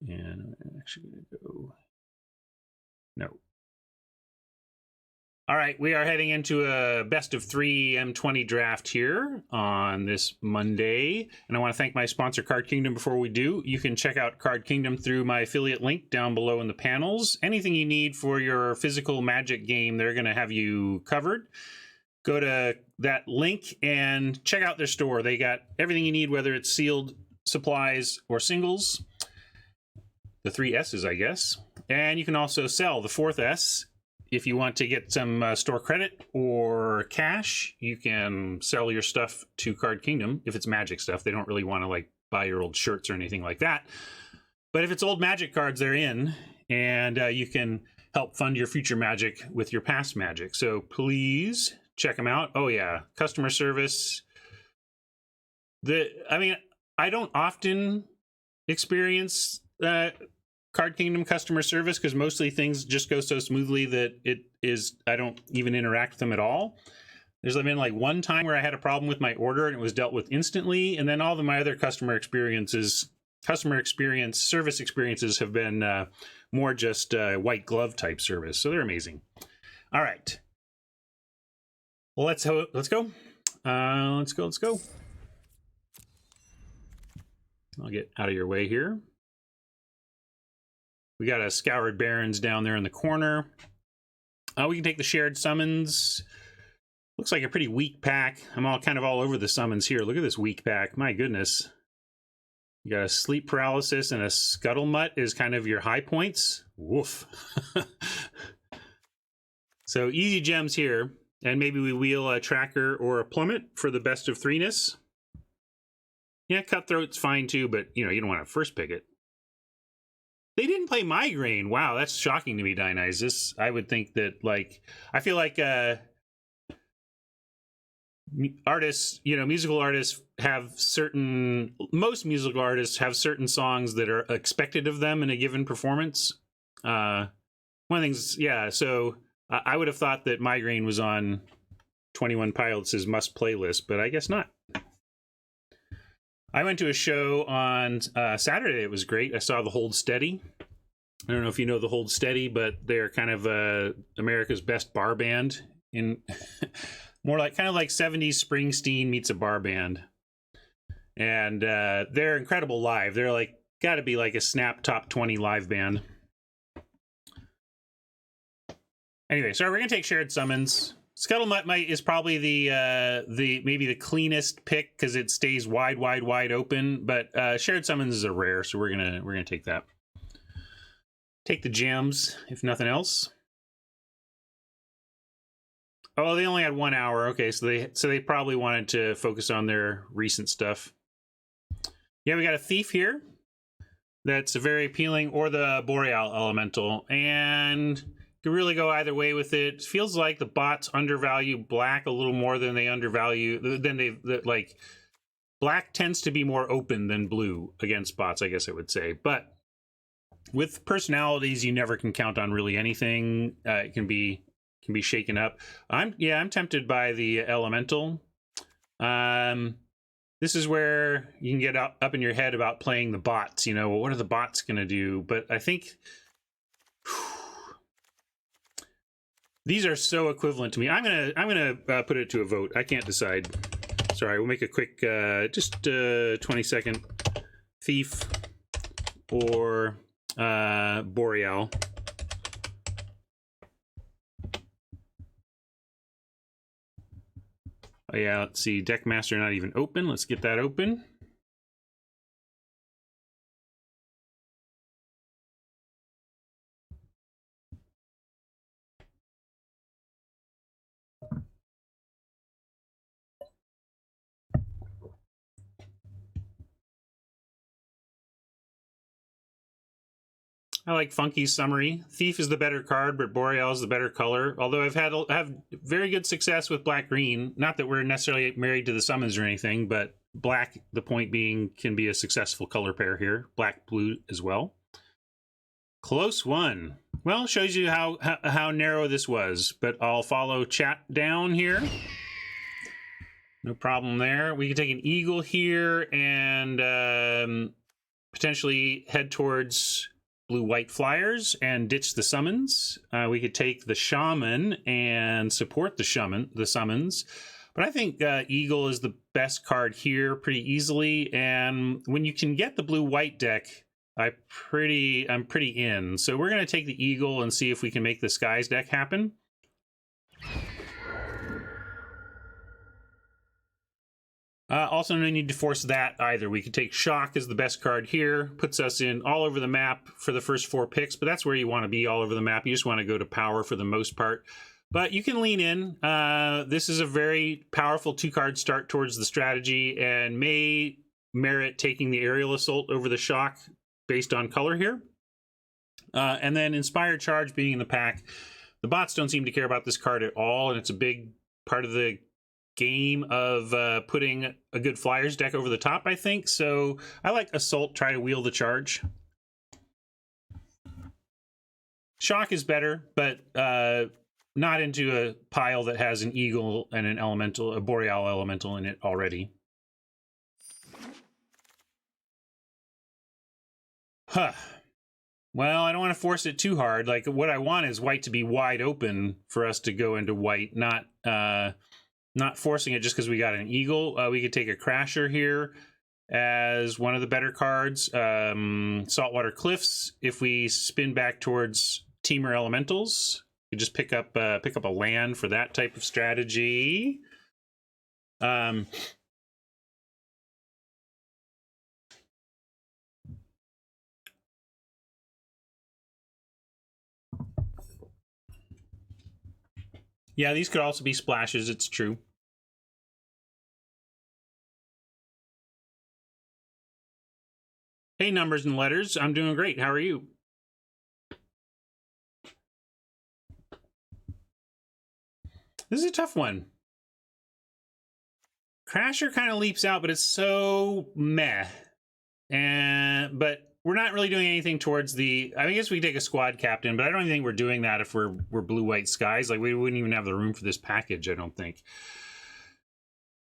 And I'm actually going to go... No. All right, we are heading into a best of 3 M20 draft here on this Monday. And I want to thank my sponsor, Card Kingdom, before we do. You can check out Card Kingdom through my affiliate link down below in the panels. Anything you need for your physical Magic game, they're going to have you covered. Go to that link and check out their store. They got everything you need, whether it's sealed supplies or singles. The 3 S's, I guess. And you can also sell the 4th S. If you want to get some store credit or cash, you can sell your stuff to Card Kingdom. If it's Magic stuff, they don't really want to like buy your old shirts or anything like that. But if it's old Magic cards, they're in, and you can help fund your future Magic with your past Magic. So please check them out. Oh yeah, customer service. I don't often experience Card Kingdom customer service because mostly things just go so smoothly that I don't even interact with them at all. There's been like one time where I had a problem with my order and it was dealt with instantly, and then all of my other service experiences have been more just white glove type service. So they're amazing. All right, well, let's go. Let's go. I'll get out of your way here. We got a Scoured Barrens down there in the corner. We can take the shared summons. Looks like a pretty weak pack. I'm kind of all over the summons here. Look at this weak pack. My goodness. You got a Sleep Paralysis and a Scuttlemutt is kind of your high points. Woof. So easy gems here. And maybe we wheel a Tracker or a Plummet for the best of 3-ness. Yeah, Cutthroat's fine too, but you don't want to first pick it. They didn't play Migraine. Wow, that's shocking to me, Dionysus. I would think that, I feel like artists, musical artists most musical artists have certain songs that are expected of them in a given performance. One of the things, yeah, so I would have thought that Migraine was on 21 Pilots' must-play list, but I guess not. I went to a show on Saturday. It was great. I saw the Hold Steady. I don't know if you know the Hold Steady, but they're kind of America's best bar band. In kind of like 70s Springsteen meets a bar band. And they're incredible live. They're got to be like a Snap Top 20 live band. Anyway, so we're going to take shared summons. Scuttlemutt is probably maybe the cleanest pick because it stays wide open. But shared summons is a rare, so we're gonna take that. Take the gems if nothing else. Oh, they only had 1 hour. Okay, so they probably wanted to focus on their recent stuff. Yeah, we got a Thief here. That's very appealing, or the Boreal Elemental, and can really go either way with it. Feels like the bots undervalue black a little more than they undervalue black tends to be more open than blue against bots, I guess I would say. But with personalities, you never can count on really anything. It can be shaken up. I'm tempted by the Elemental. This is where you can get up in your head about playing the bots. What are the bots going to do? But I think these are so equivalent to me. I'm gonna put it to a vote. I can't decide. Sorry, we'll make a quick, just 20-second Thief or Boreal. Oh yeah, let's see. Deckmaster not even open. Let's get that open. I like Funky's summary. Thief is the better card, but Boreal is the better color. Although I have very good success with black-green. Not that we're necessarily married to the summons or anything, but black, the point being, can be a successful color pair here. Black-blue as well. Close one. Well, shows you how narrow this was, but I'll follow chat down here. No problem there. We can take an Eagle here and potentially head towards blue-white flyers and ditch the summons. We could take the shaman and support the summons. But I think Eagle is the best card here pretty easily. And when you can get the blue-white deck, I'm pretty in. So we're going to take the Eagle and see if we can make the Skies deck happen. Also, no need to force that either. We could take Shock as the best card here. Puts us in all over the map for the first 4 picks, but that's where you want to be, all over the map. You just want to go to power for the most part. But you can lean in. This is a very powerful 2-card start towards the strategy and may merit taking the Aerial Assault over the Shock based on color here. And then Inspired Charge being in the pack. The bots don't seem to care about this card at all, and it's a big part of the game of putting a good Flyers deck over the top, I think. So I like Assault, try to wield the charge. Shock is better, but not into a pile that has an Eagle and an Elemental, a Boreal Elemental in it already. Well, I don't want to force it too hard. Like, what I want is white to be wide open for us to go into white, not forcing it just because we got an Eagle. We could take a Crasher here as one of the better cards. Saltwater Cliffs, if we spin back towards Teamer Elementals, you just pick up a land for that type of strategy. Yeah, these could also be splashes, it's true. Hey, Numbers and Letters, I'm doing great. How are you? This is a tough one. Crasher kind of leaps out, but it's so meh. But we're not really doing anything towards the... I guess we could take a Squad Captain, but I don't even think we're doing that if we're blue-white skies. Like, we wouldn't even have the room for this package, I don't think.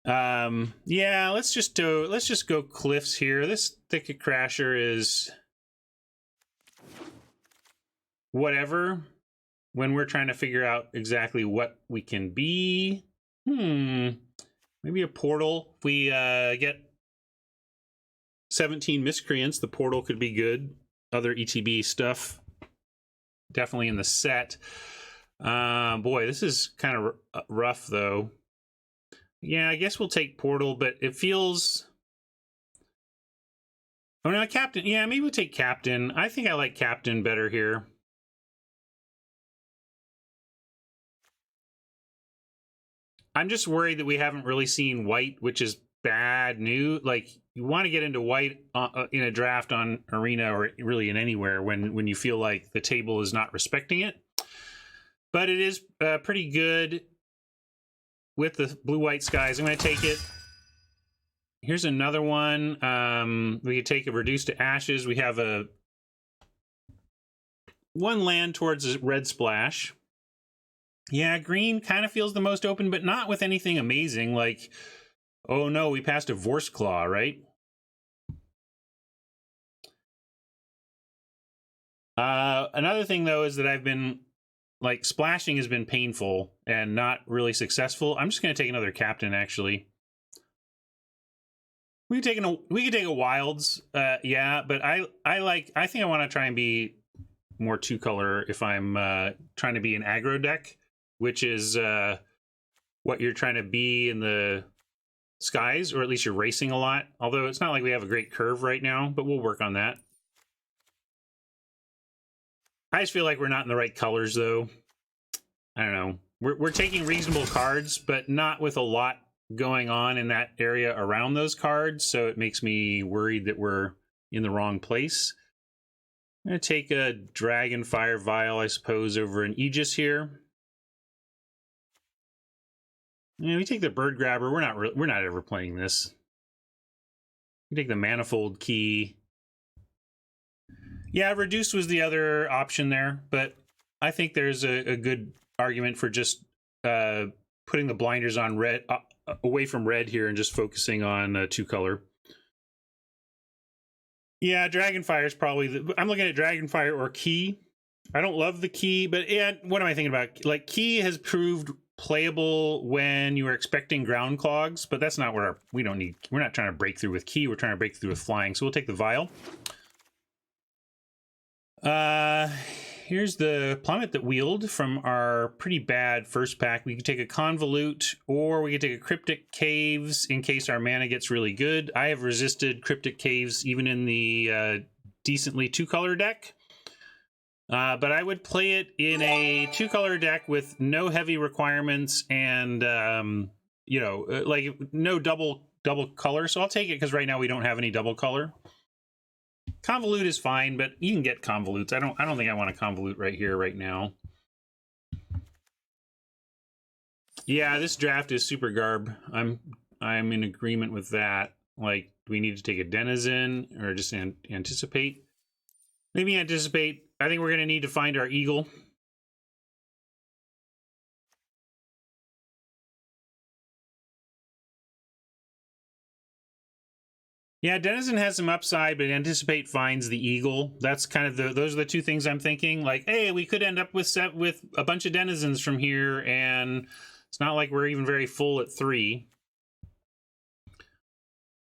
Yeah, let's just go Cliffs here. This Thicket Crasher is whatever when we're trying to figure out exactly what we can be. Maybe a Portal. If we get 17 Miscreants, the Portal could be good. Other ETB stuff definitely in the set. Boy, this is kind of rough though. Yeah, I guess we'll take Portal, but it feels... Oh no, Captain. Yeah, maybe we'll take Captain. I think I like Captain better here. I'm just worried that we haven't really seen white, which is bad news. Like, you want to get into white in a draft on Arena, or really in anywhere, when you feel like the table is not respecting it. But it is pretty good with the blue-white skies. I'm going to take it. Here's another one. We could take a Reduce to Ashes. We have one land towards a red splash. Yeah, green kind of feels the most open, but not with anything amazing. Like, oh no, we passed a Vorse Claw, right? Another thing, though, is that I've been... like, splashing has been painful and not really successful. I'm just going to take another Captain, actually. We could take a Wilds, yeah, but I think I want to try and be more 2-color if I'm trying to be an aggro deck, which is what you're trying to be in the skies, or at least you're racing a lot. Although it's not like we have a great curve right now, but we'll work on that. I just feel like we're not in the right colors, though. I don't know. We're taking reasonable cards, but not with a lot going on in that area around those cards, so it makes me worried that we're in the wrong place. I'm going to take a Dragonfire Vial, I suppose, over an Aegis here. Yeah, we take the Bird Grabber. We're not ever playing this. We take the Manifold Key. Yeah, Reduced was the other option there, but I think there's a good argument for just putting the blinders on red, away from red here, and just focusing on 2-color. Yeah, Dragonfire is probably I'm looking at Dragonfire or Key. I don't love the Key, but what am I thinking about? Like, Key has proved playable when you are expecting ground clogs, but that's not what we're not trying to break through with Key, we're trying to break through with flying. So we'll take the Vial. Here's the Plummet that wheeled from our pretty bad first pack. We could take a Convolute, or we could take a Cryptic Caves in case our mana gets really good. I have resisted Cryptic Caves even in the decently 2-color deck. But I would play it in a 2-color deck with no heavy requirements and, like no double color. So I'll take it because right now we don't have any double color. Convolute is fine, but you can get Convolutes. I don't think I want a Convolute right here, right now. Yeah, this draft is super garb. I'm in agreement with that. Like, do we need to take a Denizen or just anticipate? Maybe anticipate. I think we're going to need to find our Eagle. Yeah, Denizen has some upside, but anticipate finds the Eagle. That's kind of those are the two things I'm thinking. Like, hey, we could end up with a bunch of Denizens from here, and it's not like we're even very full at 3.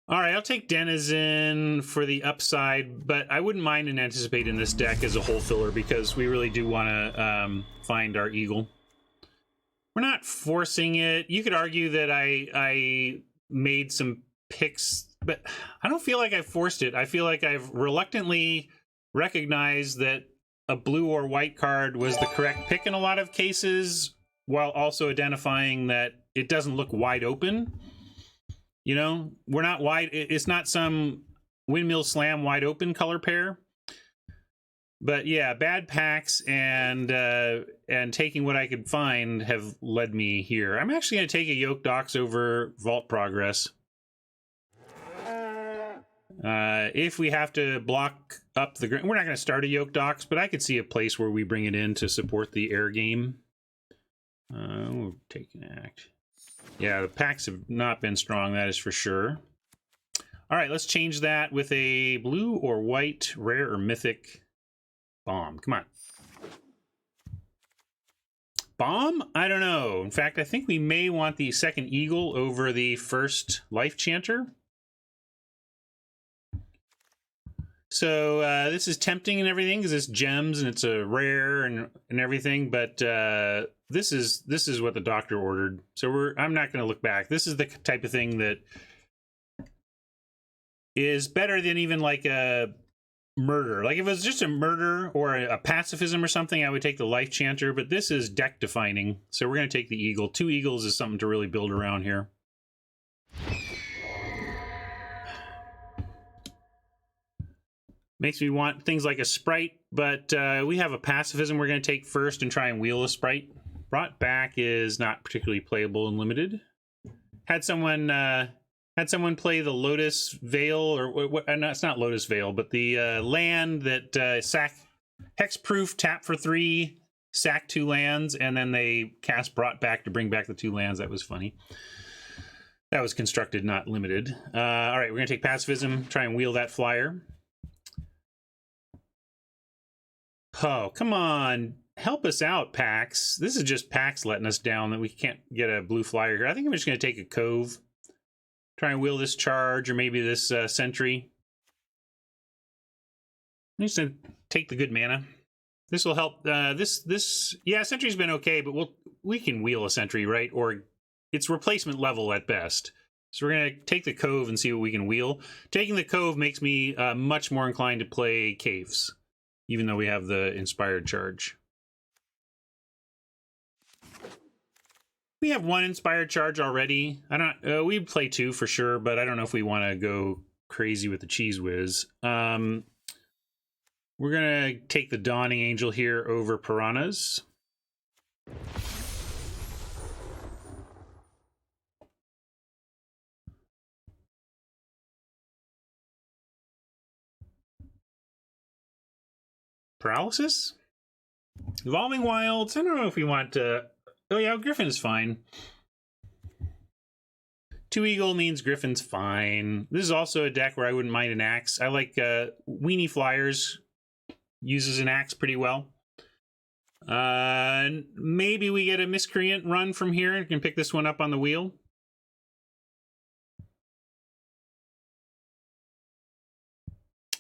All right, I'll take Denizen for the upside, but I wouldn't mind an anticipate in this deck as a hole filler because we really do want to find our Eagle. We're not forcing it. You could argue that I made some picks, but I don't feel like I forced it. I feel like I've reluctantly recognized that a blue or white card was the correct pick in a lot of cases, while also identifying that it doesn't look wide open. You know, we're not wide. It's not some windmill slam wide open color pair. But yeah, bad packs and taking what I could find have led me here. I'm actually going to take a Yoke Docs over Vault Progress. If we have to block up the ground, we're not going to start a Yoke Docs, but I could see a place where we bring it in to support the air game. We'll take an act. Yeah, the packs have not been strong, that is for sure. All right, let's change that with a blue or white, rare or mythic bomb. Come on. Bomb? I don't know. In fact, I think we may want the second Eagle over the first Life Chanter. So this is tempting and everything because it's gems and it's a rare and everything, but this is what the doctor ordered. So I'm not going to look back. This is the type of thing that is better than even like a murder. Like if it was just a murder or a pacifism or something, I would take the Life Chanter, but this is deck defining. So we're going to take the Eagle. 2 Eagles is something to really build around here. Makes me want things like a Sprite, but we have a pacifism we're going to take first and try and wheel a Sprite. Brought Back is not particularly playable and limited. Had someone play the Lotus Veil, or what? No, it's not Lotus Veil, but the land that sack hexproof, tap for 3, sack 2 lands, and then they cast Brought Back to bring back the 2 lands. That was funny. That was constructed, not limited. All right, we're going to take pacifism, try and wheel that flyer. Oh, come on. Help us out, Pax. This is just Pax letting us down that we can't get a blue flyer here. I think I'm just going to take a Cove. Try and wheel this charge or maybe this Sentry. I'm just going to take the good mana. This will help. Yeah, Sentry's been okay, but we can wheel a Sentry, right? Or it's replacement level at best. So we're going to take the Cove and see what we can wheel. Taking the Cove makes me much more inclined to play Caves, even though we have the Inspired Charge. We have 1 Inspired Charge already. We'd play 2 for sure, but I don't know if we want to go crazy with the Cheese Whiz. We're going to take the Dawning Angel here over Piranhas. Paralysis? Evolving Wilds? I don't know if we want to... Oh yeah, Griffin is fine. 2 eagle means Griffin's fine. This is also a deck where I wouldn't mind an axe. I like Weenie Flyers, uses an axe pretty well. Maybe we get a Miscreant run from here and can pick this one up on the wheel.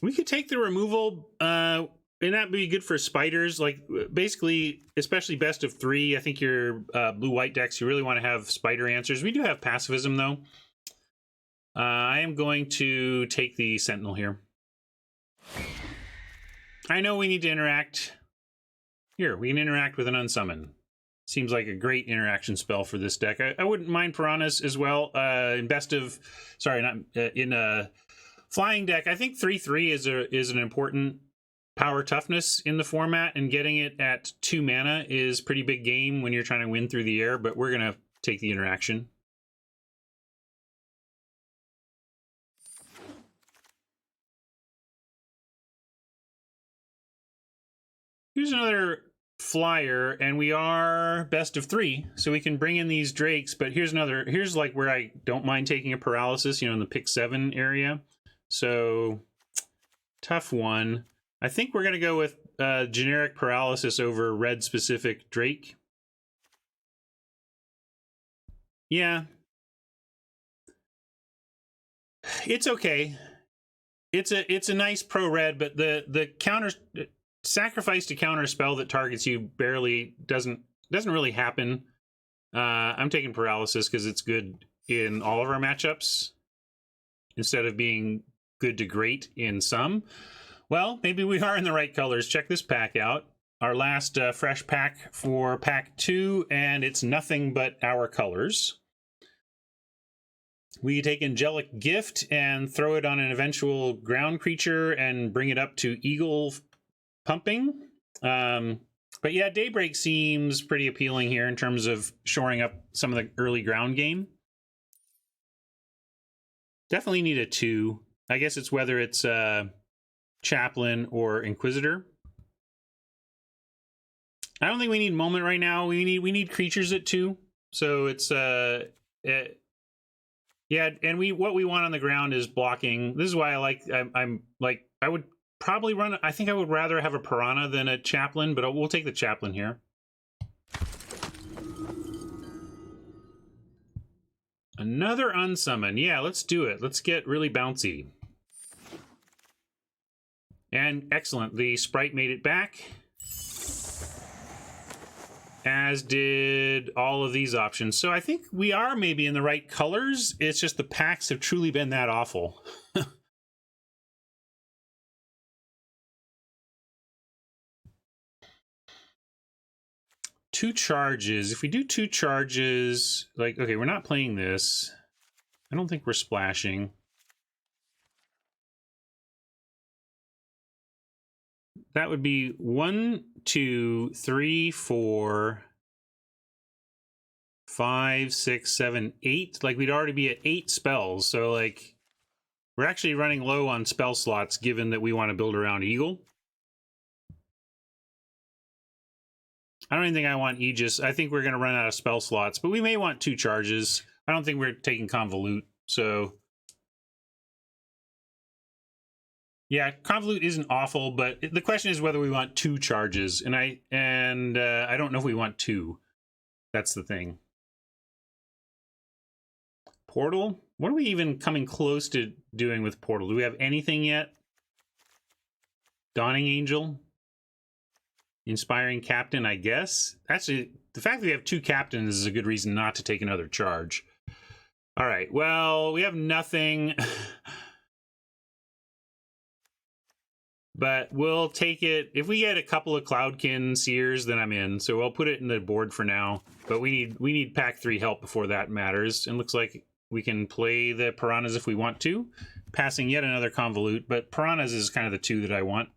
We could take the removal, and that'd be good for spiders. Like, basically, especially best of 3. I think your blue-white decks, you really want to have spider answers. We do have pacifism, though. I am going to take the Sentinel here. I know we need to interact. Here, we can interact with an Unsummon. Seems like a great interaction spell for this deck. I wouldn't mind Piranhas as well. In best of... Sorry, not... in a flying deck, I think 3/3 is an important power toughness in the format, and getting it at 2 mana is pretty big game when you're trying to win through the air, but we're going to take the interaction. Here's another flyer, and we are best of 3, so we can bring in these drakes, but here's like where I don't mind taking a paralysis, you know, in the pick 7 area. So, tough one. I think we're going to go with generic paralysis over red specific drake. Yeah. It's okay. It's a nice pro red, but the counter sacrifice to counter spell that targets you barely doesn't really happen. I'm taking paralysis because it's good in all of our matchups instead of being good to great in some. Well, maybe we are in the right colors. Check this pack out. Our last fresh pack for pack 2, and it's nothing but our colors. We take Angelic Gift and throw it on an eventual ground creature and bring it up to Eagle Pumping. But yeah, Daybreak seems pretty appealing here in terms of shoring up some of the early ground game. Definitely need a 2. I guess it's whether it's Chaplain or Inquisitor. I don't think we need Moment right now. We need creatures at 2. So it's yeah, and what we want on the ground is blocking. This is why I would probably run. I think I would rather have a Piranha than a Chaplain, but we'll take the Chaplain here. Another Unsummon. Yeah, let's do it. Let's get really bouncy. And excellent. The Sprite made it back. As did all of these options. So I think we are maybe in the right colors. It's just the packs have truly been that awful. 2 charges. If we do 2 charges, like, okay, we're not playing this. I don't think we're splashing. That would be 1, 2, 3, 4, 5, 6, 7, 8. Like, we'd already be at 8 spells. So, like, we're actually running low on spell slots, given that we want to build around Eagle. I don't even think I want Aegis. I think we're going to run out of spell slots, but we may want 2 charges. I don't think we're taking Convolute, so... Yeah, Convolute isn't awful, but the question is whether we want 2 charges, and I don't know if we want 2. That's the thing. Portal? What are we even coming close to doing with Portal? Do we have anything yet? Dawning Angel? Inspiring Captain, I guess. Actually, the fact that we have 2 captains is a good reason not to take another charge. All right, well, we have nothing. But we'll take it. If we get a couple of Cloudkin Seers, then I'm in. So I'll put it in the board for now. But we need pack 3 help before that matters. And looks like we can play the Piranhas if we want to. Passing yet another Convolute, but Piranhas is kind of the 2 that I want.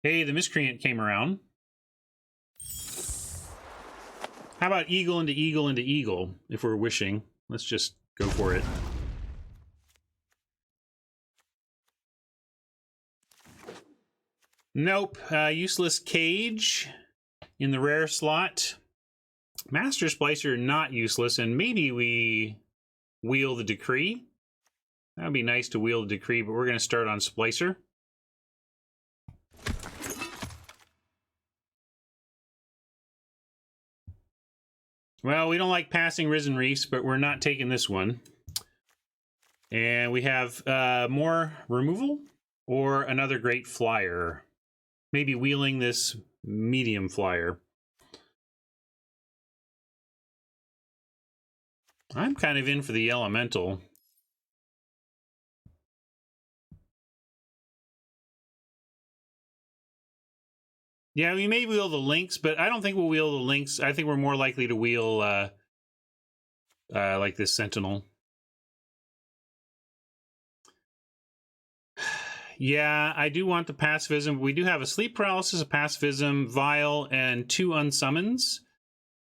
Hey, the Miscreant came around. How about Eagle into Eagle into Eagle, if we're wishing? Let's just go for it. Nope. Useless Cage in the rare slot. Master Splicer, not useless, and maybe we wheel the Decree. That would be nice to wheel the Decree, but we're going to start on Splicer. Well, we don't like passing Risen Reefs, but we're not taking this one. And we have more removal or another Great Flyer. Maybe wheeling this medium flyer. I'm kind of in for the Elemental. Yeah, we may wheel the Lynx, but I don't think we'll wheel the Lynx. I think we're more likely to wheel like this Sentinel. Yeah, I do want the pacifism. We do have a sleep paralysis, a pacifism, Vile, and 2 unsummons.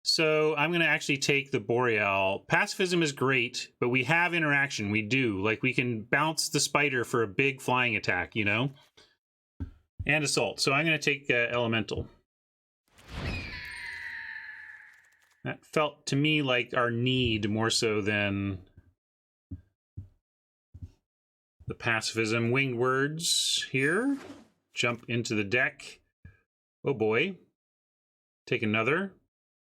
So I'm going to actually take the Boreal. Pacifism is great, but we have interaction. We do. Like, we can bounce the spider for a big flying attack, you know? And assault. So I'm going to take Elemental. That felt to me like our need more so than the pacifism. Winged Words here. Jump into the deck. Oh boy. Take another.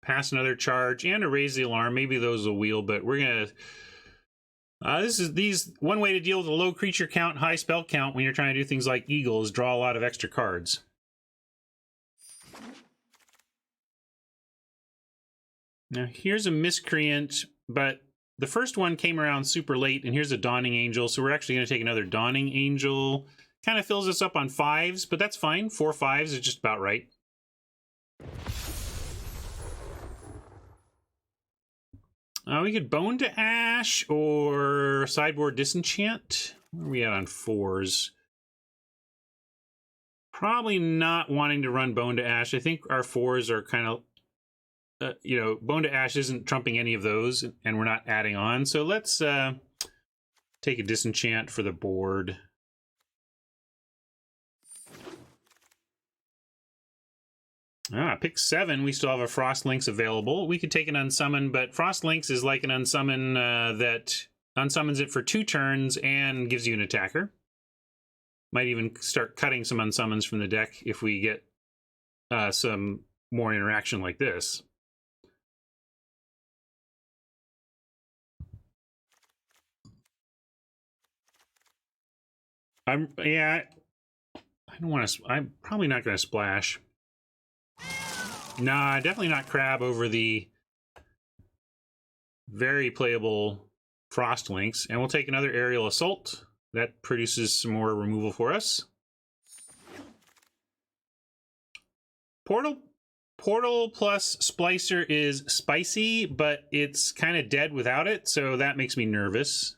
Pass another charge and a Raise the Alarm. Maybe those will wheel, but we're gonna. One way to deal with a low creature count, high spell count when you're trying to do things like Eagle is draw a lot of extra cards. Now here's a Miscreant, but the first one came around super late, and here's a Dawning Angel, so we're actually going to take another Dawning Angel. Kind of fills us up on 5s, but that's fine. 4 5s is just about right. We could Bone to Ash or Sideboard Disenchant. Where are we at on 4s? Probably not wanting to run Bone to Ash. I think our 4s are kind of, Bone to Ash isn't trumping any of those, and we're not adding on. So let's take a Disenchant for the board. Pick 7. We still have a Frost Lynx available. We could take an Unsummon, but Frost Lynx is like an Unsummon that unsummons it for 2 turns and gives you an attacker. Might even start cutting some Unsummons from the deck if we get some more interaction like this. I don't want to. I'm probably not going to splash. Nah, definitely not Crab over the very playable Frost Lynx. And we'll take another Aerial Assault. That produces some more removal for us. Portal plus Splicer is spicy, but it's kind of dead without it, so that makes me nervous.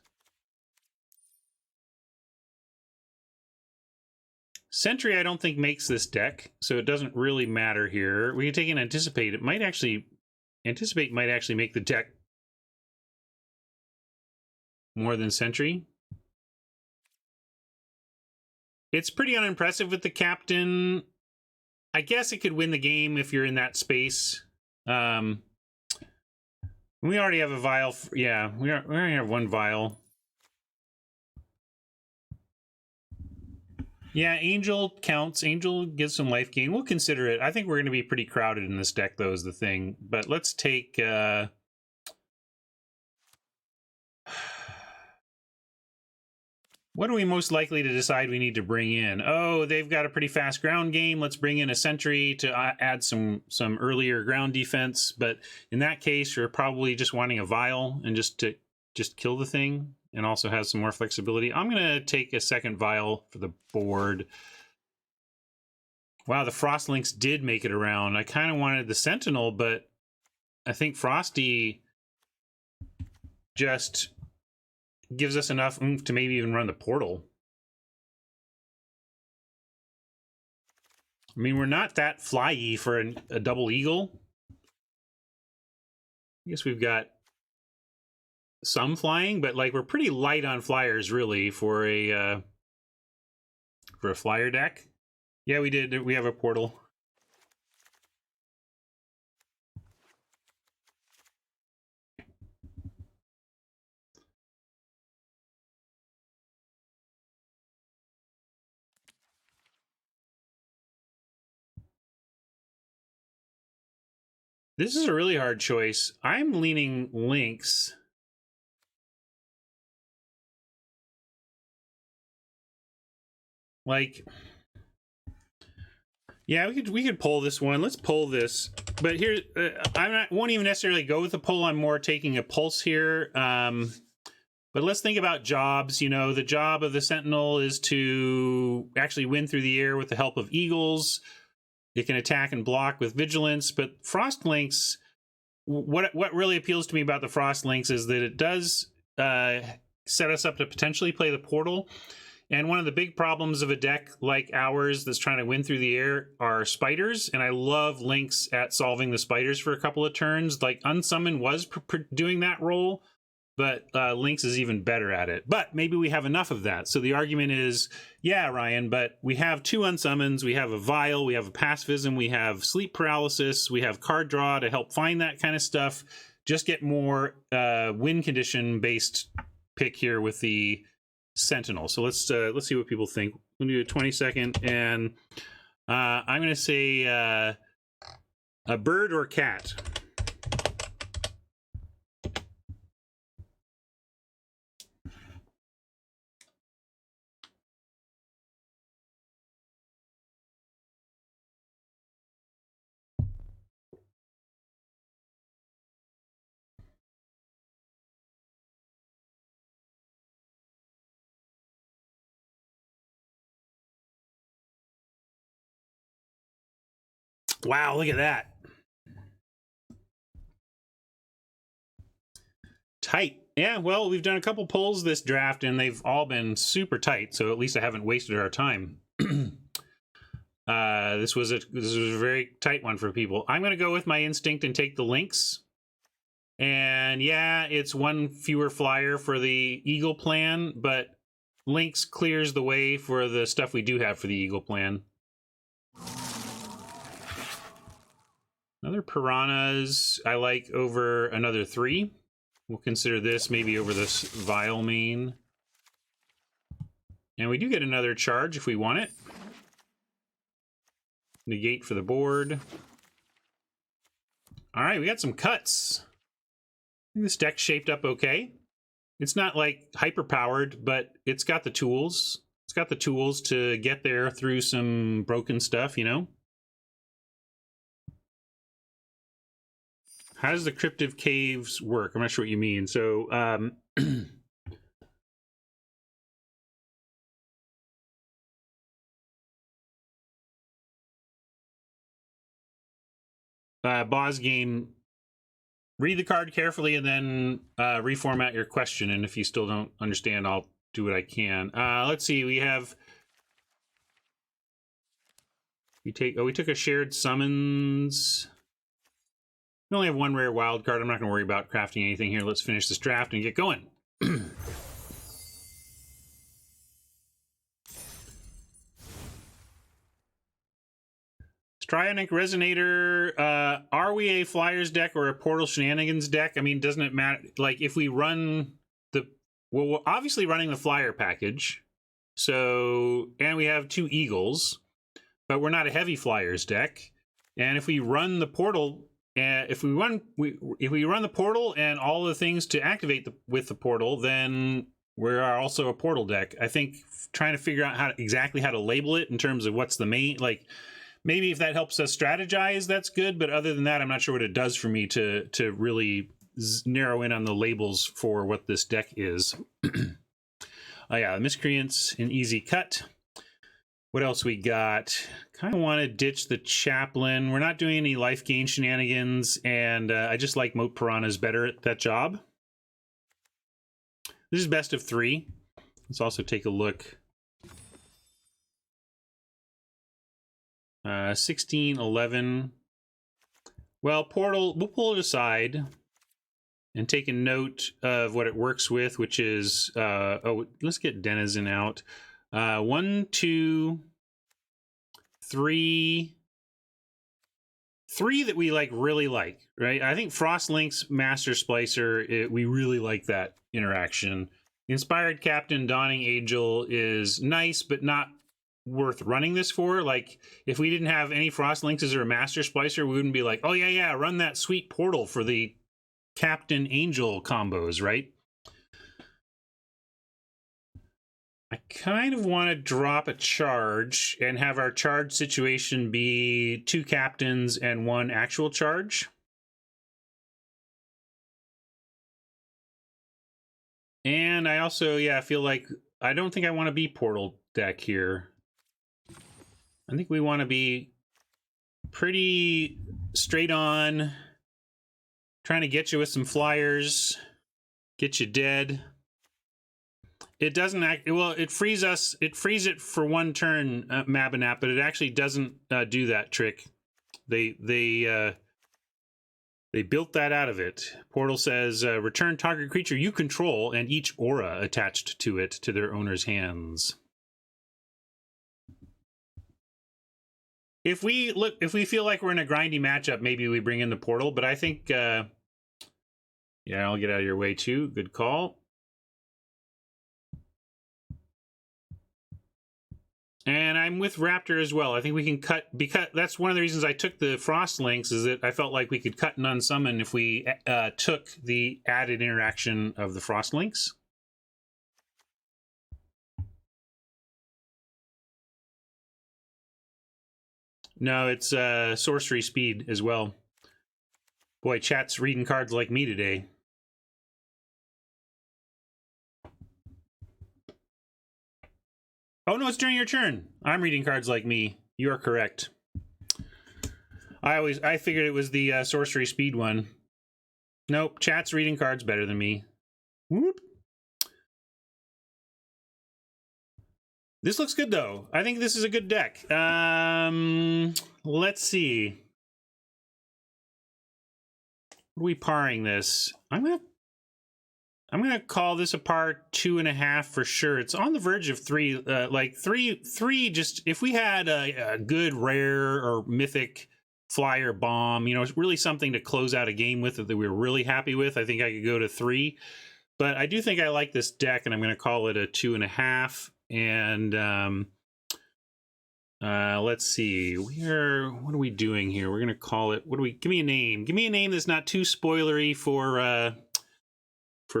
Sentry, I don't think makes this deck, so it doesn't really matter here. We can take an Anticipate. Anticipate might actually make the deck more than Sentry. It's pretty unimpressive with the Captain. I guess it could win the game if you're in that space. We already have a Vial. Yeah, we already have 1 Vial. Yeah, Angel counts. Angel gives some life gain. We'll consider it. I think we're going to be pretty crowded in this deck, though, is the thing. But let's take... what are we most likely to decide we need to bring in? Oh, they've got a pretty fast ground game. Let's bring in a Sentry to add some earlier ground defense. But in that case, you're probably just wanting a Vial and just kill the thing. And also has some more flexibility. I'm going to take a second Vial for the board. Wow, the Frost Lynx did make it around. I kind of wanted the Sentinel, but I think Frosty just gives us enough oomph to maybe even run the Portal. I mean, we're not that flyy for a double Eagle. I guess we've got some flying, but like we're pretty light on flyers really for a flyer deck. Yeah, we did. We have a Portal. This is a really hard choice. I'm leaning Lynx. Like, yeah, we could pull this one. Let's pull this. But here, won't even necessarily go with the pull. I'm more taking a pulse here. But let's think about jobs. You know, the job of the Sentinel is to actually win through the air with the help of eagles. It can attack and block with vigilance. But Frost Lynx, what really appeals to me about the Frost Lynx is that it does set us up to potentially play the portal. And one of the big problems of a deck like ours that's trying to win through the air are spiders. And I love Lynx at solving the spiders for a couple of turns. Like Unsummon was doing that role, but Lynx is even better at it. But maybe we have enough of that. So the argument is, yeah, Ryan, but we have 2 Unsummons, we have a Vial, we have a Pacifism, we have Sleep Paralysis, we have card draw to help find that kind of stuff. Just get more win condition based pick here with the Sentinel. So let's see what people think. We'll do a 20-second, and I'm going to say a bird or cat. Wow, look at that. Tight. Yeah, well, we've done a couple polls this draft, and they've all been super tight, so at least I haven't wasted our time. This was a very tight one for people. I'm going to go with my instinct and take the Lynx. And yeah, it's 1 fewer flyer for the Eagle plan, but Lynx clears the way for the stuff we do have for the Eagle plan. Another Piranhas I like over another 3. We'll consider this maybe over this Vial main. And we do get another charge if we want it. Negate for the board. All right, we got some cuts. I think this deck's shaped up okay. It's not like hyper powered, but it's got the tools. It's got the tools to get there through some broken stuff, you know? How does the cryptive caves work? I'm not sure what you mean. So, Boz game, read the card carefully and then reformat your question. And if you still don't understand, I'll do what I can. Let's see. We have... we took a shared summons. We only have 1 rare wild card. I'm not going to worry about crafting anything here. Let's finish this draft and get going. Strionic Resonator, are we a Flyers deck or a Portal Shenanigans deck? I mean, doesn't it matter? Like, if we run the... well, we're obviously running the Flyer package. So, and we have 2 Eagles, but we're not a heavy Flyers deck. And if we run the Portal... if we run the portal and all the things to activate with the portal, then we are also a portal deck. I think trying to figure out exactly how to label it in terms of what's the main, like maybe if that helps us strategize, that's good. But other than that, I'm not sure what it does for me to really narrow in on the labels for what this deck is. Oh yeah, Miscreants, an easy cut. What else we got? Kind of want to ditch the Chaplain. We're not doing any life gain shenanigans, and I just like Moat Piranhas better at that job. This is best of 3. Let's also take a look. 16, 11. Well, Portal, we'll pull it aside and take a note of what it works with, which is, oh, let's get Denizen out. 1, 2, 3 that we really like, right? I think Frost Lynx Master Splicer, we really like that interaction. Inspired Captain Dawning Angel is nice, but not worth running this for. Like, if we didn't have any Frost Lynxes or a Master Splicer, we wouldn't be like, oh yeah, run that sweet portal for the Captain Angel combos, right? I kind of want to drop a charge and have our charge situation be 2 captains and 1 actual charge. And I also, feel like I don't think I want to be portal deck here. I think we want to be pretty straight on, trying to get you with some flyers, get you dead. It doesn't act well. It frees us. It frees it for 1 turn, Mabinap, but it actually doesn't do that trick. They built that out of it. Portal says return target creature you control and each aura attached to it to their owner's hands. If we feel like we're in a grindy matchup, maybe we bring in the portal. But I think, yeah, I'll get out of your way too. Good call. And I'm with Raptor as well. I think we can cut, because that's one of the reasons I took the Frost Lynx, is that I felt like we could cut and unsummon if we took the added interaction of the Frost Lynx. No, it's sorcery speed as well. Boy, chat's reading cards like me today. Oh no, it's during your turn. I'm reading cards like me. You're correct. I figured it was the sorcery speed one. Nope, chat's reading cards better than me. Whoop. This looks good though. I think this is a good deck. Let's see. What are we parring this? I'm gonna call this a par 2.5 for sure. It's on the verge of 3. Like three. Just if we had a good rare or mythic flyer bomb, you know, it's really something to close out a game with that we were really happy with. I think I could go to 3, but I do think I like this deck, and I'm gonna call it a 2.5. And let's see. What are we doing here? We're gonna call it. Give me a name. Give me a name that's not too spoilery for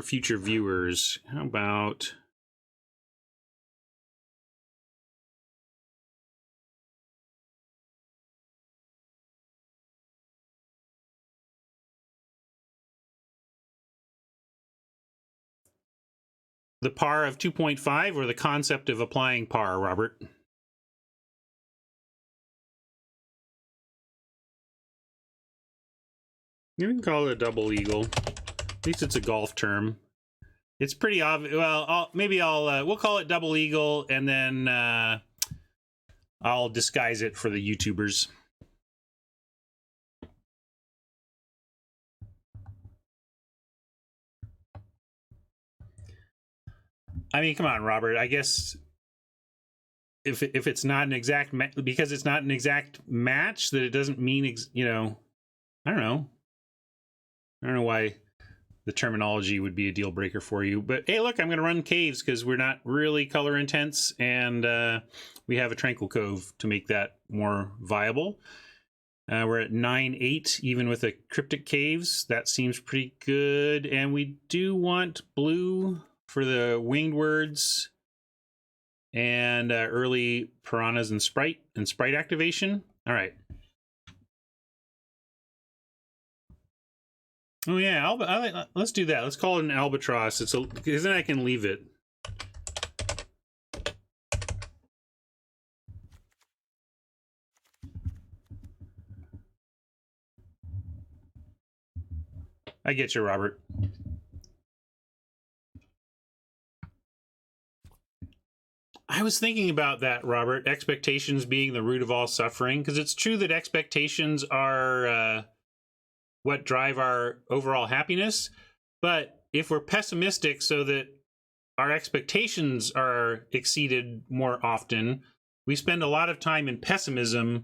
future viewers. How about the par of 2.5 or the concept of applying par, Robert? You can call it a double eagle. At least it's a golf term. It's pretty obvious. Well, we'll call it double eagle, and then I'll disguise it for the YouTubers. I mean, come on, Robert. I guess if it's not an exact because it's not an exact match, that it doesn't mean you know. I don't know why the terminology would be a deal breaker for you. But hey, look, I'm going to run caves because we're not really color intense, and we have a Tranquil Cove to make that more viable. We're at 9/8, even with a Cryptic Caves. That seems pretty good. And we do want blue for the Winged Words and early Piranhas and Sprite activation. All right. Oh yeah, let's do that. Let's call it an Albatross. Because then I can leave it. I get you, Robert. I was thinking about that, Robert. Expectations being the root of all suffering, because it's true that expectations are what drive our overall happiness. But if we're pessimistic so that our expectations are exceeded more often, we spend a lot of time in pessimism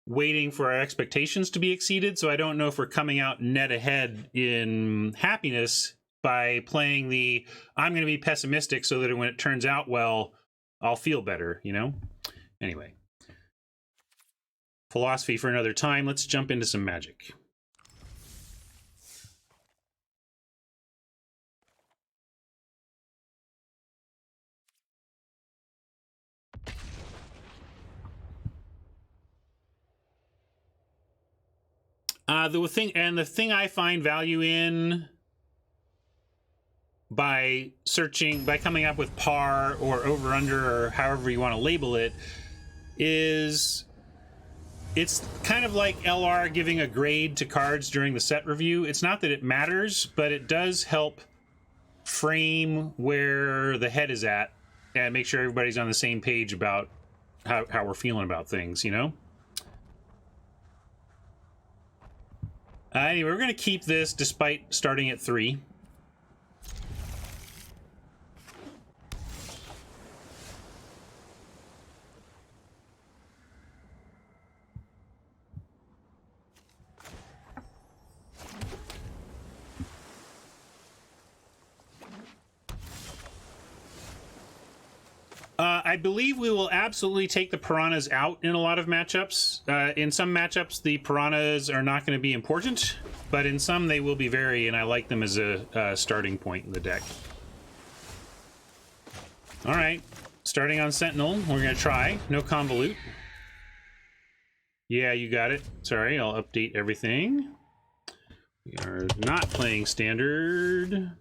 waiting for our expectations to be exceeded. So I don't know if we're coming out net ahead in happiness by playing I'm going to be pessimistic so that when it turns out well, I'll feel better, you know? Anyway. Philosophy for another time. Let's jump into some Magic. The thing I find value in by coming up with par or over under or however you want to label it is it's kind of like LR giving a grade to cards during the set review. It's not that it matters, but it does help frame where the head is at and make sure everybody's on the same page about how we're feeling about things, you know? Anyway, we're going to keep this despite starting at 3. I believe we will absolutely take the Piranhas out in a lot of matchups. In some matchups, the Piranhas are not going to be important, but in some they will be very, and I like them as a starting point in the deck. All right, starting on Sentinel, we're going to try. No Convolute. Yeah, you got it. Sorry, I'll update everything. We are not playing Standard.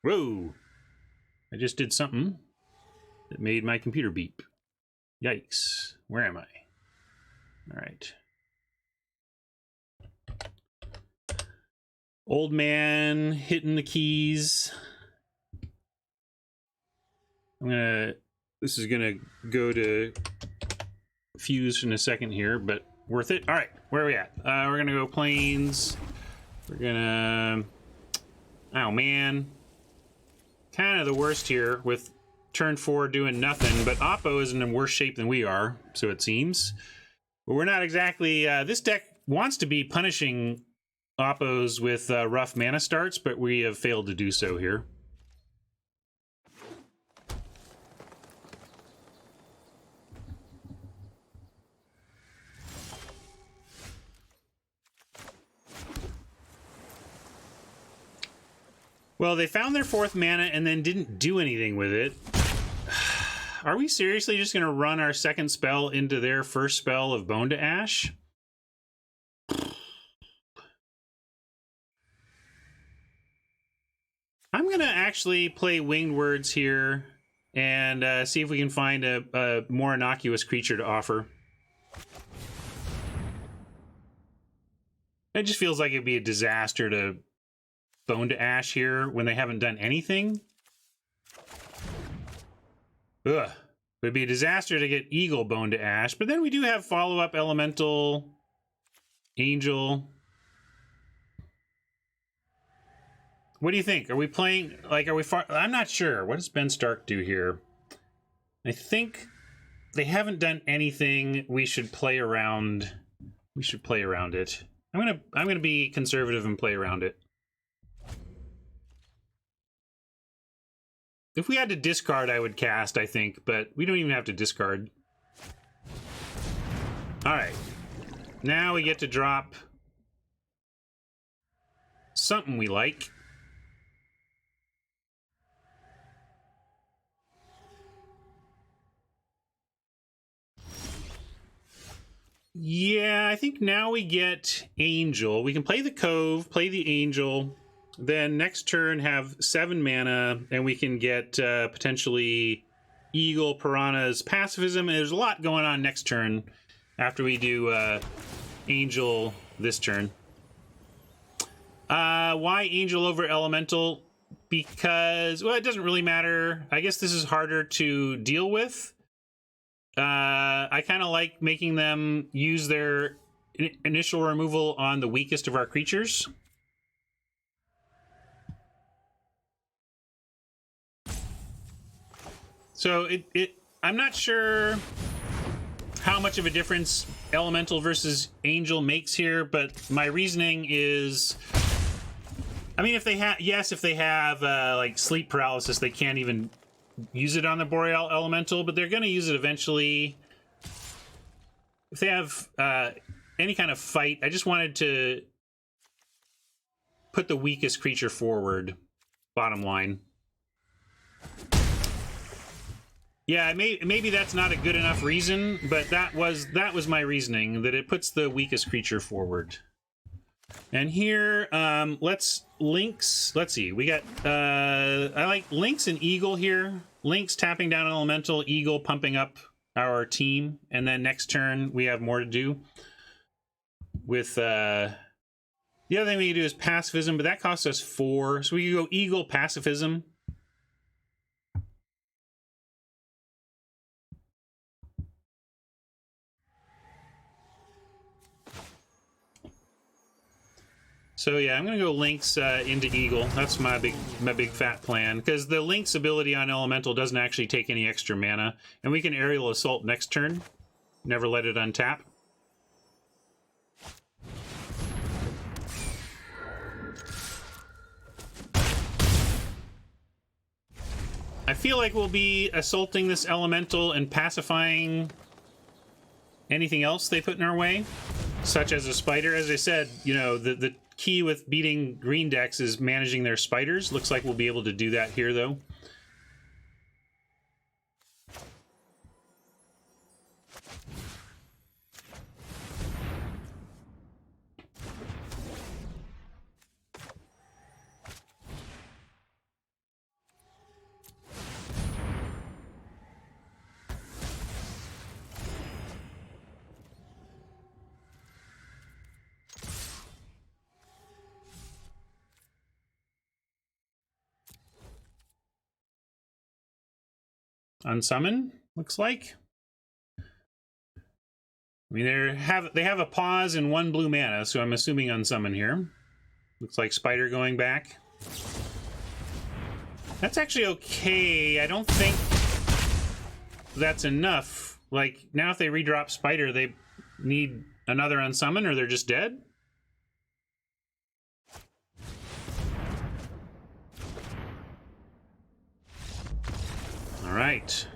Whoa! I just did something that made my computer beep. Yikes. Where am I? All right. Old man hitting the keys. This is gonna go to Fuse in a second here, but worth it. All right, where are we at? We're gonna go Plains. We're gonna, oh man. Kind of the worst here with turn 4 doing nothing, but Oppo is in worse shape than we are, so it seems. But we're not exactly... this deck wants to be punishing Oppos with rough mana starts, but we have failed to do so here. Well, they found their 4th mana and then didn't do anything with it. Are we seriously just going to run our 2nd spell into their 1st spell of Bone to Ash? I'm going to actually play Winged Words here and see if we can find a more innocuous creature to offer. It just feels like it'd be a disaster to Bone to Ash here when they haven't done anything. Ugh. It would be a disaster to get Eagle Bone to Ash, but then we do have follow-up Elemental, Angel. What do you think? Are we playing, like, are we far? I'm not sure. What does Ben Stark do here? I think they haven't done anything. We should play around. We should play around it. I'm gonna be conservative and play around it. If we had to discard, I would cast, I think, but we don't even have to discard. All right. Now we get to drop something we like. Yeah, I think now we get Angel. We can play the Cove, play the Angel. Then next turn have 7 mana, and we can get potentially Eagle, Piranhas, Pacifism. And there's a lot going on next turn after we do Angel this turn. Why Angel over Elemental? Because, well, it doesn't really matter. I guess this is harder to deal with. I kind of like making them use their initial removal on the weakest of our creatures. So I'm not sure how much of a difference Elemental versus Angel makes here, but my reasoning is I mean, if they have, yes, if they have like sleep paralysis, they can't even use it on the Boreal Elemental, but they're going to use it eventually. If they have any kind of fight, I just wanted to put the weakest creature forward. Bottom line. Yeah, maybe that's not a good enough reason, but that was my reasoning, that it puts the weakest creature forward. And here, let's see, we got, I like Lynx and Eagle here. Lynx tapping down an elemental, Eagle pumping up our team, and then next turn we have more to do. With, the other thing we can do is Pacifism, but that costs us 4, so we can go Eagle, Pacifism. So yeah, I'm gonna go Lynx into Eagle. That's my big fat plan, because the Lynx ability on Elemental doesn't actually take any extra mana, and we can Aerial Assault next turn. Never let it untap. I feel like we'll be assaulting this Elemental and pacifying anything else they put in our way, such as a Spider. As I said, you know, the key with beating green decks is managing their spiders. Looks like we'll be able to do that here, though. Unsummon, looks like. I mean, they have a pause and 1 blue mana, so I'm assuming unsummon here. Looks like Spider going back. That's actually okay. I don't think that's enough. Like, now if they redrop Spider, they need another unsummon or they're just dead? All right.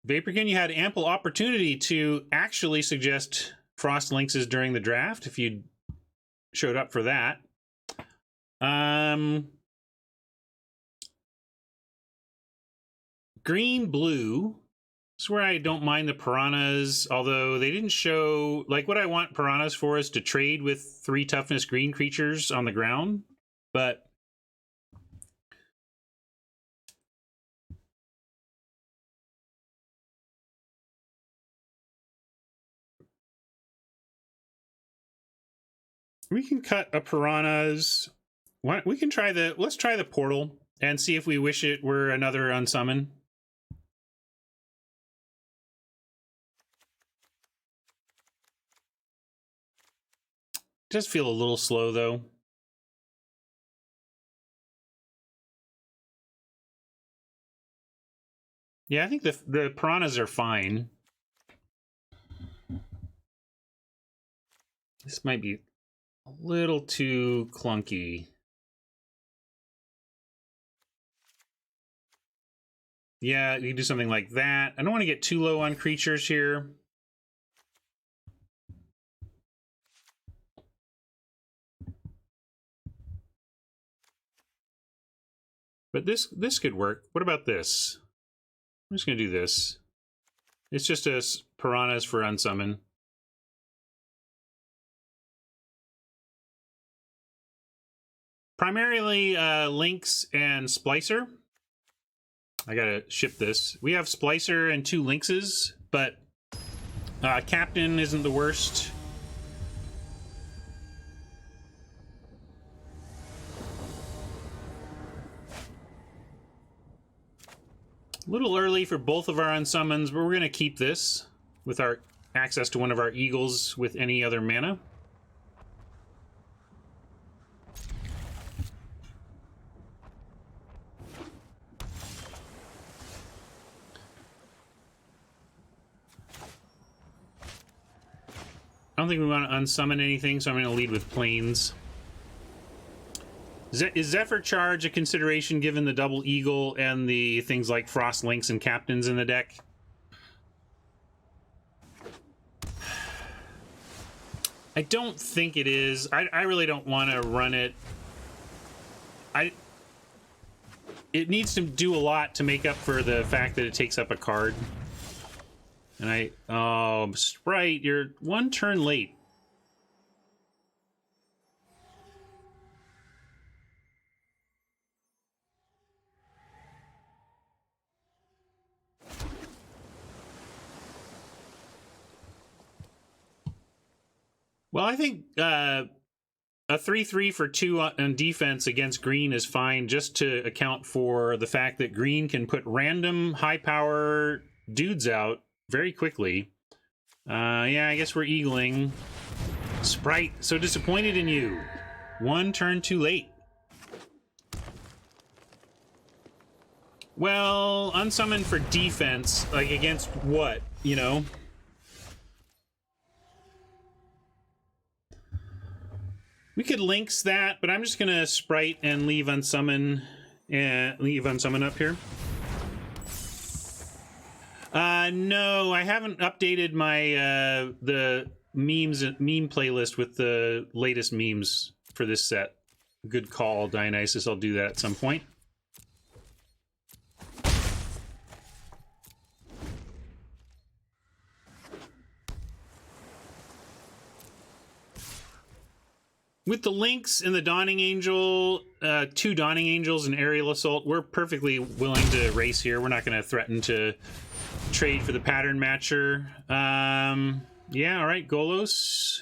Vaporkin, you had ample opportunity to actually suggest Frost Lynxes during the draft if you showed up for that. Green, blue. This is where I don't mind the Piranhas, although they didn't show... Like, what I want Piranhas for is to trade with 3 toughness green creatures on the ground, but... We can cut a Piranhas. We can try the... Let's try the Portal and see if we wish it were another unsummon. Does feel a little slow, though. Yeah, I think the Piranhas are fine. This might be a little too clunky. Yeah, you can do something like that. I don't want to get too low on creatures here. But this could work. What about this? I'm just going to do this. It's just a Piranhas for unsummon. Primarily Lynx and Splicer. I gotta ship this. We have Splicer and 2 Lynxes, but Captain isn't the worst. A little early for both of our unsummons, but we're going to keep this with our access to one of our Eagles with any other mana. don't think we want to unsummon anything, so I'm going to lead with Plains. Is Zephyr Charge a consideration given the Double Eagle and the things like Frost Links and Captains in the deck? I don't think it is. I really don't want to run it. It needs to do a lot to make up for the fact that it takes up a card. And oh, Sprite, you're one turn late. Well, I think a 3/3 for 2 on defense against green is fine, just to account for the fact that green can put random high power dudes out very quickly. Yeah, I guess we're eagling. Sprite, so disappointed in you. One turn too late. Well, unsummon for defense, like against what, you know? We could Lynx that, but I'm just gonna Sprite and leave unsummon up here. No, I haven't updated my the meme playlist with the latest memes for this set. Good call, Dionysus. I'll do that at some point. With the Lynx and the Dawning Angel, 2 Dawning Angels and Aerial Assault, we're perfectly willing to race here. We're not going to threaten to trade for the Pattern Matcher. Yeah, all right, Golos.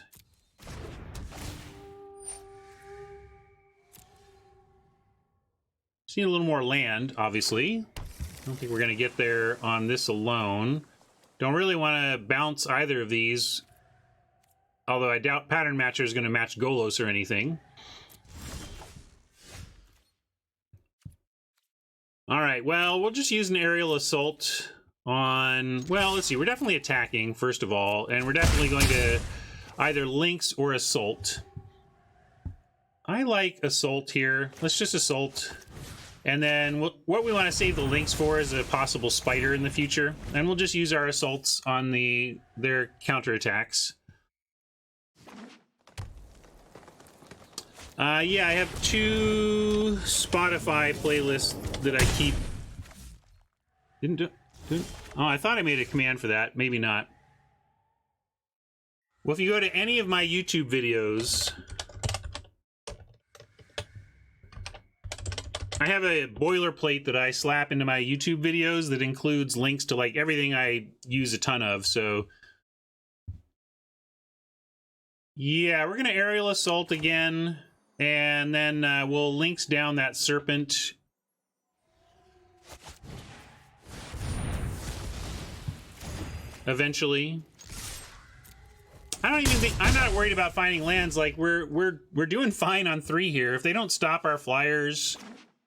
Just need a little more land, obviously. I don't think we're going to get there on this alone. Don't really want to bounce either of these. Although I doubt Pattern Matcher is going to match Golos or anything. All right, well, we'll just use an Aerial Assault on... Well, let's see. We're definitely attacking, first of all. And we're definitely going to either Lynx or Assault. I like Assault here. Let's just Assault. And then what we want to save the Lynx for is a possible Spider in the future. And we'll just use our Assaults on their counterattacks. Yeah, I have 2 Spotify playlists that I keep. Didn't. Oh, I thought I made a command for that. Maybe not. Well, if you go to any of my YouTube videos, I have a boilerplate that I slap into my YouTube videos that includes links to like everything I use a ton of. So, yeah, we're gonna Aerial Assault again. And then we'll Lynx down that Serpent. Eventually. I don't even think... I'm not worried about finding lands. Like, we're doing fine on 3 here. If they don't stop our flyers...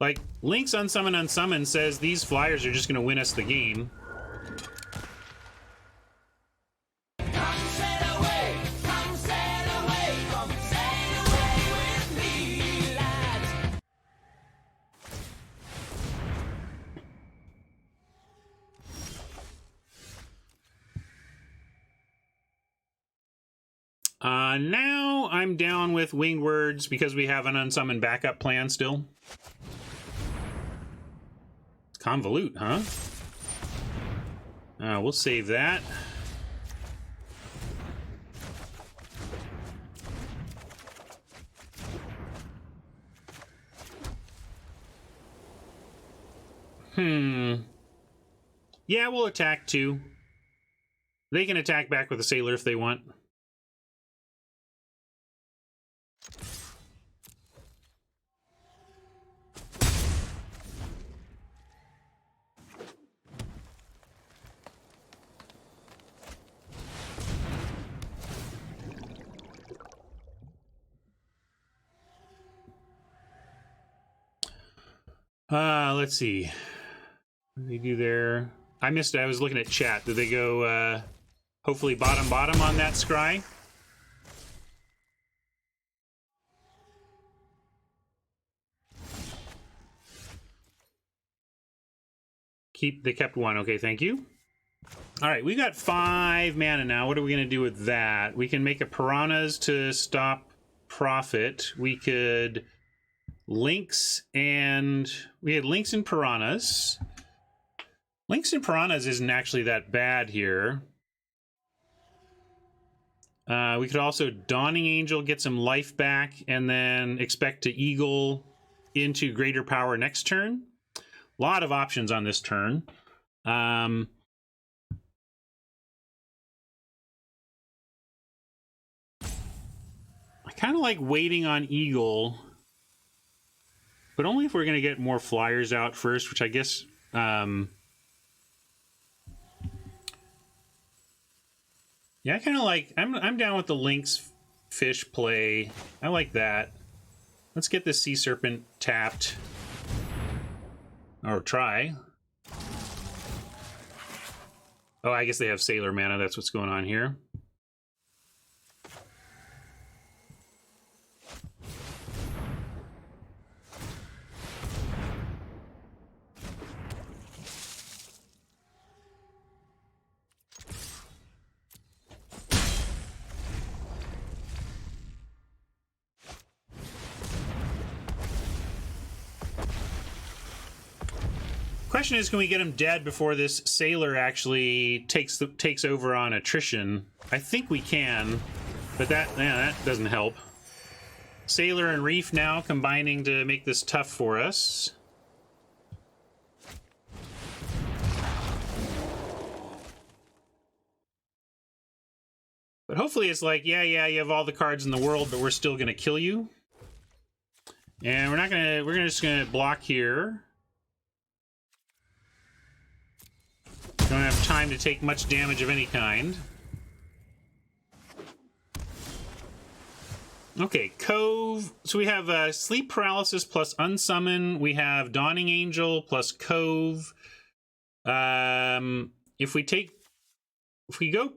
Like, Lynx unsummon says these flyers are just going to win us the game. Now I'm down with Winged Words because we have an unsummoned backup plan still. It's Convolute, huh? We'll save that. Yeah, we'll attack too. They can attack back with a Sailor if they want. Let's see. What did they do there? I missed it. I was looking at chat. Did they go, hopefully bottom on that scry? They kept 1. Okay, thank you. All right, we got 5 mana now. What are we going to do with that? We can make a Piranhas to stop Profit. We could Lynx, and we had Lynx and Piranhas. Lynx and Piranhas isn't actually that bad here. We could also Dawning Angel, get some life back, and then expect to Eagle into Greater Power next turn. A lot of options on this turn. I kind of like waiting on Eagle, but only if we're going to get more flyers out first, which I guess... yeah, I kind of like... I'm down with the Lynx fish play. I like that. Let's get this Sea Serpent tapped. Or try. Oh, I guess they have Sailor mana. That's what's going on here. Question is, can we get him dead before this Sailor actually takes over on attrition? I think we can, but that doesn't help. Sailor and Reef now combining to make this tough for us. But hopefully it's like, yeah, you have all the cards in the world, but we're still gonna kill you. And we're just gonna block here. Don't have time to take much damage of any kind. Okay, Cove. So we have Sleep Paralysis plus Unsummon. We have Dawning Angel plus Cove. If we go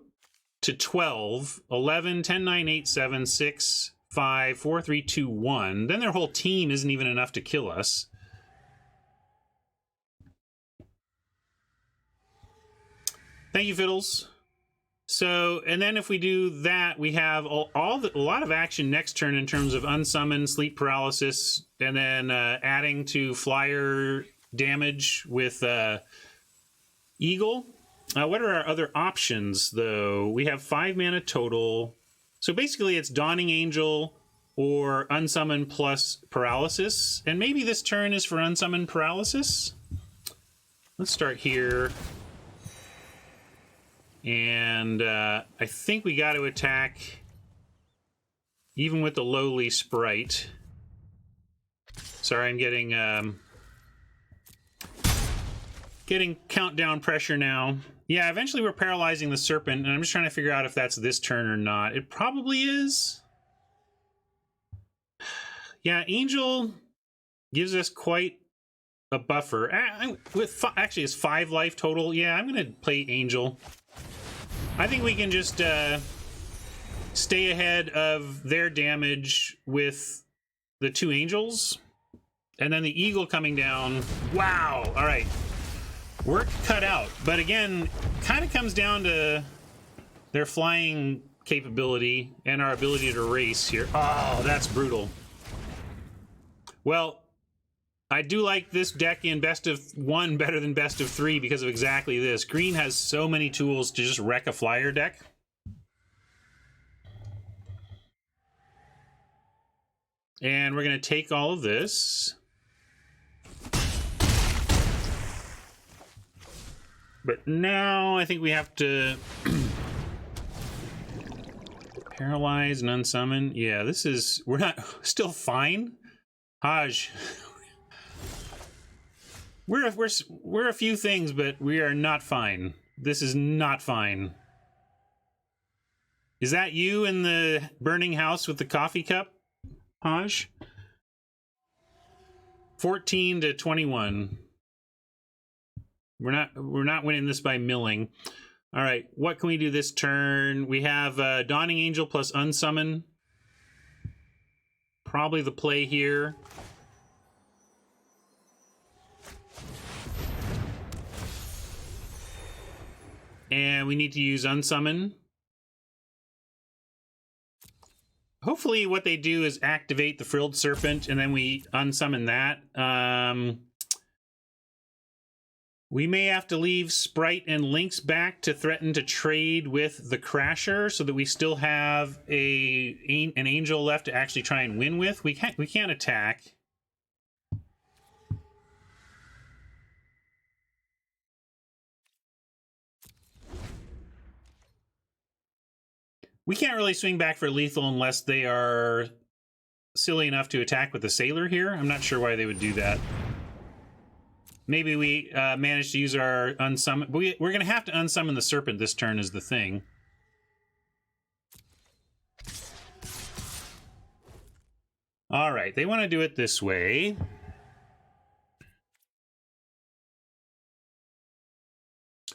to 12, 11, 10, 9, 8, 7, 6, 5, 4, 3, 2, 1, then their whole team isn't even enough to kill us. Thank you, Fiddles. So, and then if we do that, we have a lot of action next turn in terms of Unsummon, Sleep Paralysis, and then adding to Flyer damage with Eagle. What are our other options, though? We have 5 mana total. So basically it's Dawning Angel or Unsummon plus Paralysis. And maybe this turn is for Unsummon Paralysis. Let's start here. And I think we got to attack even with the lowly sprite. Sorry, I'm getting countdown pressure now. Yeah, eventually we're paralyzing the serpent, and I'm just trying to figure out if that's this turn or not. It probably is. Yeah, Angel gives us quite a buffer. Actually, it's 5 life total. Yeah, I'm going to play Angel. I think we can just stay ahead of their damage with the 2 angels. And then the eagle coming down. Wow! All right. Work cut out. But again, kind of comes down to their flying capability and our ability to race here. Oh, that's brutal. Well, I do like this deck in best of 1 better than best of 3 because of exactly this. Green has so many tools to just wreck a flyer deck. And we're going to take all of this. But now I think we have to paralyze and unsummon. Yeah, this is... We're not... Still fine. Haj... We're a few things, but we are not fine. This is not fine. Is that you in the burning house with the coffee cup, Haj? 14 to 21. We're not winning this by milling. All right, what can we do this turn? We have Dawning Angel plus Unsummon. Probably the play here. And we need to use Unsummon. Hopefully what they do is activate the Frilled Serpent, and then we unsummon that. We may have to leave Sprite and Lynx back to threaten to trade with the Crasher so that we still have an Angel left to actually try and win with. We can't attack. We can't really swing back for lethal unless they are silly enough to attack with the Sailor here. I'm not sure why they would do that. Maybe we managed to use our unsummon. We're going to have to unsummon the Serpent this turn is the thing. All right, they want to do it this way.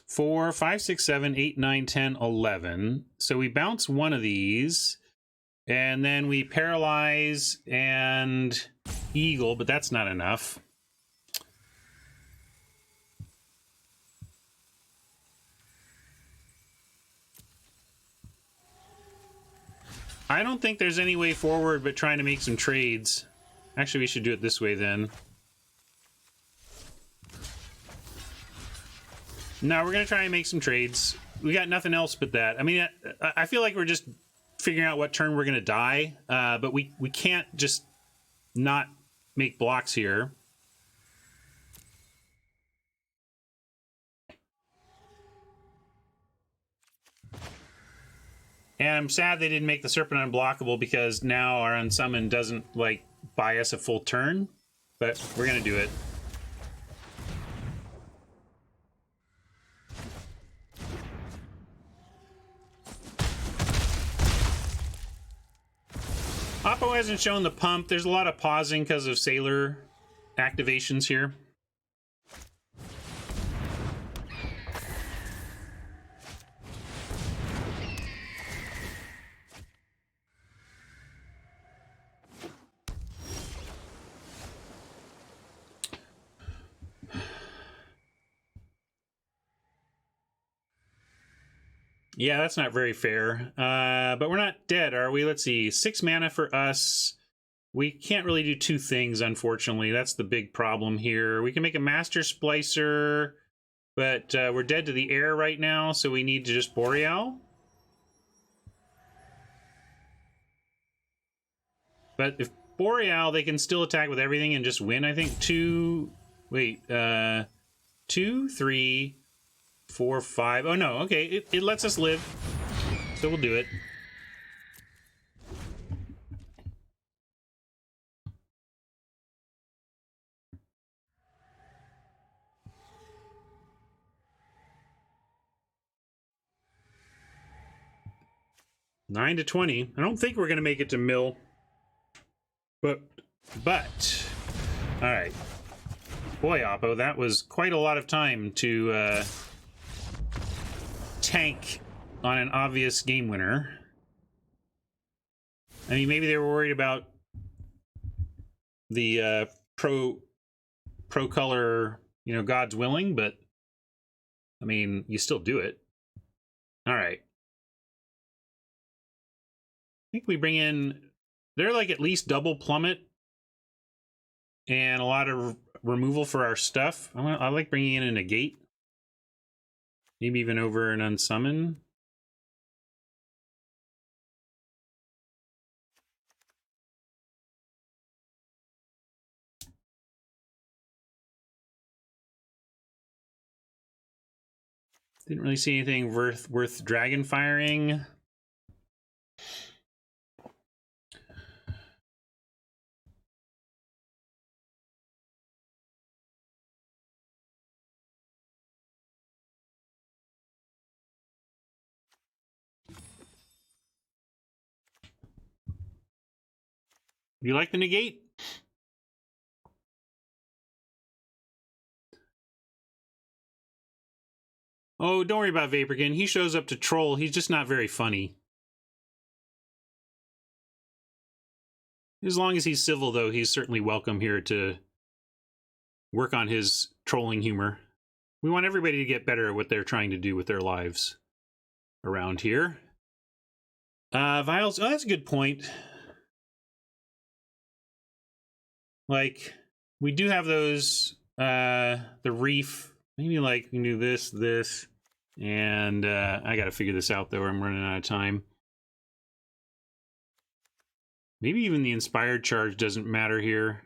Four, 5, 6, 7, 8, 9, 10, 11. So we bounce one of these, and then we paralyze and eagle, but that's not enough. I don't think there's any way forward but trying to make some trades. Actually, we should do it this way then. No, we're going to try and make some trades. We got nothing else but that. I mean, I feel like we're just figuring out what turn we're going to die, but we can't just not make blocks here. And I'm sad they didn't make the Serpent unblockable because now our Unsummon doesn't, like, buy us a full turn, but we're going to do it. Oppo hasn't shown the pump. There's a lot of pausing because of Sailor activations here. Yeah, that's not very fair. But we're not dead, are we? Let's see. 6 mana for us. We can't really do two things, unfortunately. That's the big problem here. We can make a Master Splicer, but we're dead to the air right now, so we need to just Boreal. But if Boreal, they can still attack with everything and just win, I think. 2, 3, 4, 5. Oh, no. Okay, it lets us live. So we'll do it. Nine to 20. I don't think we're going to make it to mill. But, all right. Boy, Oppo, that was quite a lot of time to tank on an obvious game winner. I mean, maybe they were worried about the pro color, you know, God's willing, but I mean, you still do it. All right. I think we bring in, they're like at least double plummet and a lot of removal for our stuff. I like bringing in a negate. Maybe even over an unsummon. Didn't really see anything worth dragon firing. You like the negate? Oh, don't worry about Vaporkin. He shows up to troll. He's just not very funny. As long as he's civil, though, he's certainly welcome here to work on his trolling humor. We want everybody to get better at what they're trying to do with their lives around here. Vials, oh, that's a good point. Like, we do have those, the reef. Maybe, like, we can do this, and I gotta figure this out, though, or I'm running out of time. Maybe even the inspired charge doesn't matter here.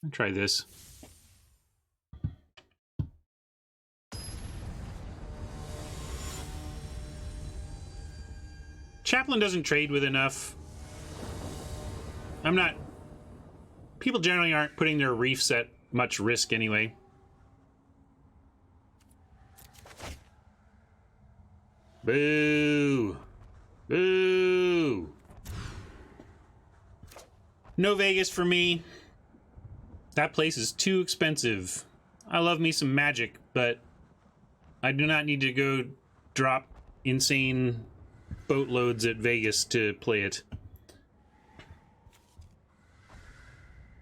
I'll try this. Chaplain doesn't trade with enough. People generally aren't putting their reefs at much risk anyway. Boo! Boo! No Vegas for me. That place is too expensive. I love me some Magic, but I do not need to go drop insane boatloads at Vegas to play it.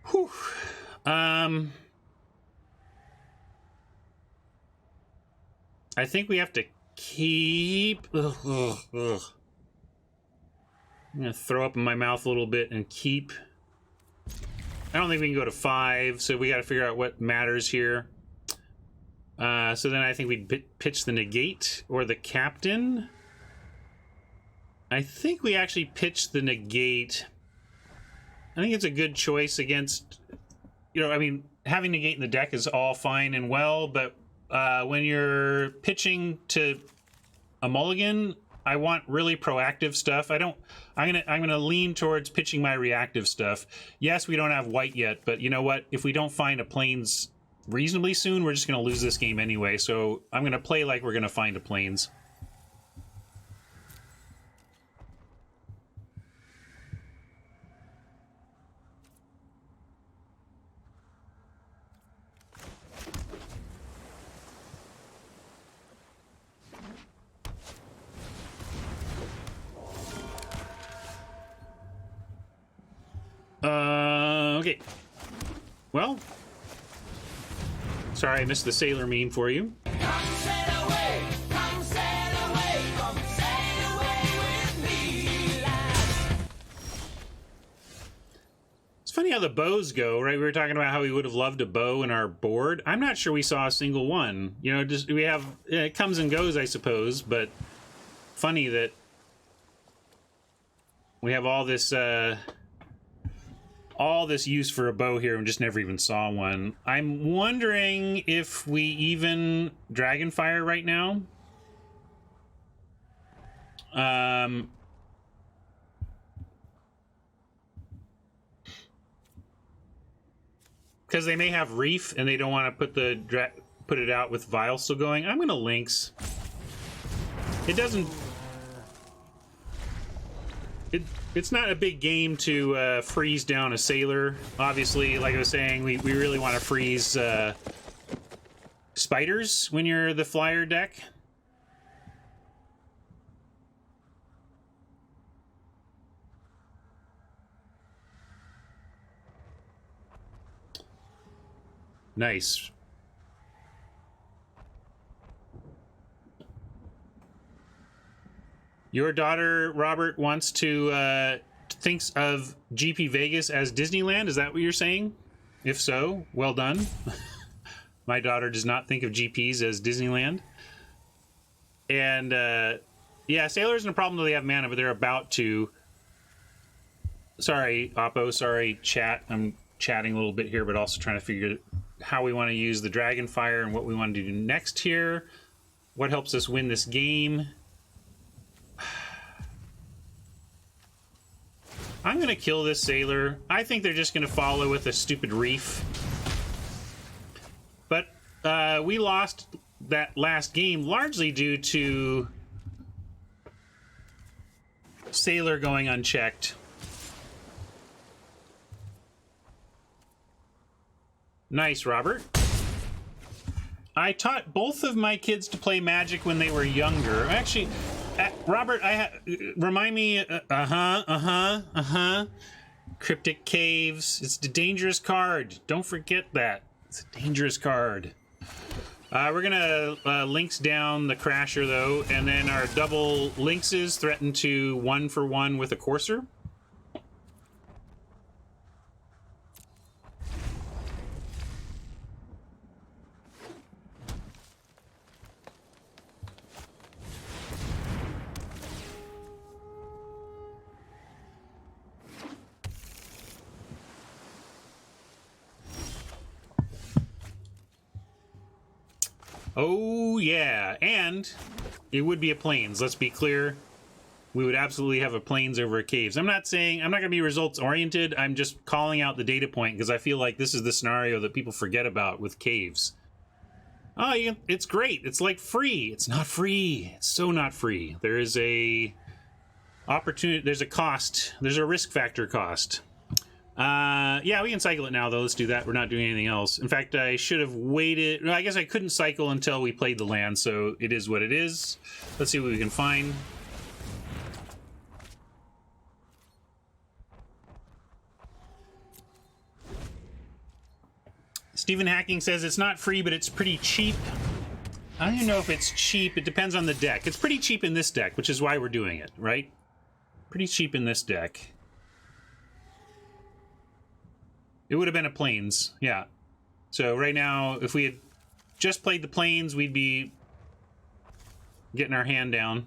Whew. I think we have to keep... Ugh. I'm gonna throw up in my mouth a little bit and keep... I don't think we can go to 5, so we gotta figure out what matters here. So then I think we'd pitch the negate or the captain. I think we actually pitch the negate. I think it's a good choice against, you know, I mean, having negate in the deck is all fine and well, but when you're pitching to a mulligan, I want really proactive stuff. I'm gonna lean towards pitching my reactive stuff. Yes, we don't have white yet, but you know what? If we don't find a plains reasonably soon, we're just gonna lose this game anyway. So I'm gonna play like we're gonna find a plains. Okay. Well, sorry I missed the sailor meme for you. Come sail away, come sail away, come sail away with me, lads. It's funny how the bows go, right? We were talking about how we would have loved a bow in our board. I'm not sure we saw a single one. You know, just we have, it comes and goes, I suppose, but funny that we have all this use for a bow here and just never even saw one. I'm wondering if we even Dragonfire right now. Because they may have Reef and they don't want to put it out with Vial still going. I'm gonna Lynx. It doesn't... It's not a big game to freeze down a sailor. Obviously, like I was saying, we really want to freeze spiders when you're the flyer deck. Nice. Your daughter, Robert, wants to, thinks of GP Vegas as Disneyland. Is that what you're saying? If so, well done. My daughter does not think of GPs as Disneyland. And, yeah, Sailor isn't a problem that they have mana, but they're about to. Sorry, Oppo. Sorry, chat. I'm chatting a little bit here, but also trying to figure how we want to use the Dragonfire and what we want to do next here. What helps us win this game. I'm going to kill this sailor. I think they're just going to follow with a stupid reef. But we lost that last game largely due to sailor going unchecked. Nice, Robert. I taught both of my kids to play Magic when they were younger. Actually... Robert, remind me, Cryptic Caves. It's the dangerous card. Don't forget that. It's a dangerous card. We're gonna lynx down the Crasher though, and then our double lynxes threaten to 1-for-1 with a Courser. Oh yeah, and it would be a plains. Let's be clear. We would absolutely have a plains over a caves. I'm not going to be results oriented. I'm just calling out the data point because I feel like this is the scenario that people forget about with caves. Oh, yeah, it's great. It's like free. It's not free. It's so not free. There is a opportunity. There's a cost. There's a risk factor cost. Yeah, we can cycle it now, though. Let's do that. We're not doing anything else. In fact, I should have waited. Well, I guess I couldn't cycle until we played the land, so it is what it is. Let's see what we can find. Stephen Hacking says it's not free, but it's pretty cheap. I don't even know if it's cheap. It depends on the deck. It's pretty cheap in this deck, which is why we're doing it, right? Pretty cheap in this deck. It would have been a plains, yeah. So right now, if we had just played the plains, we'd be getting our hand down.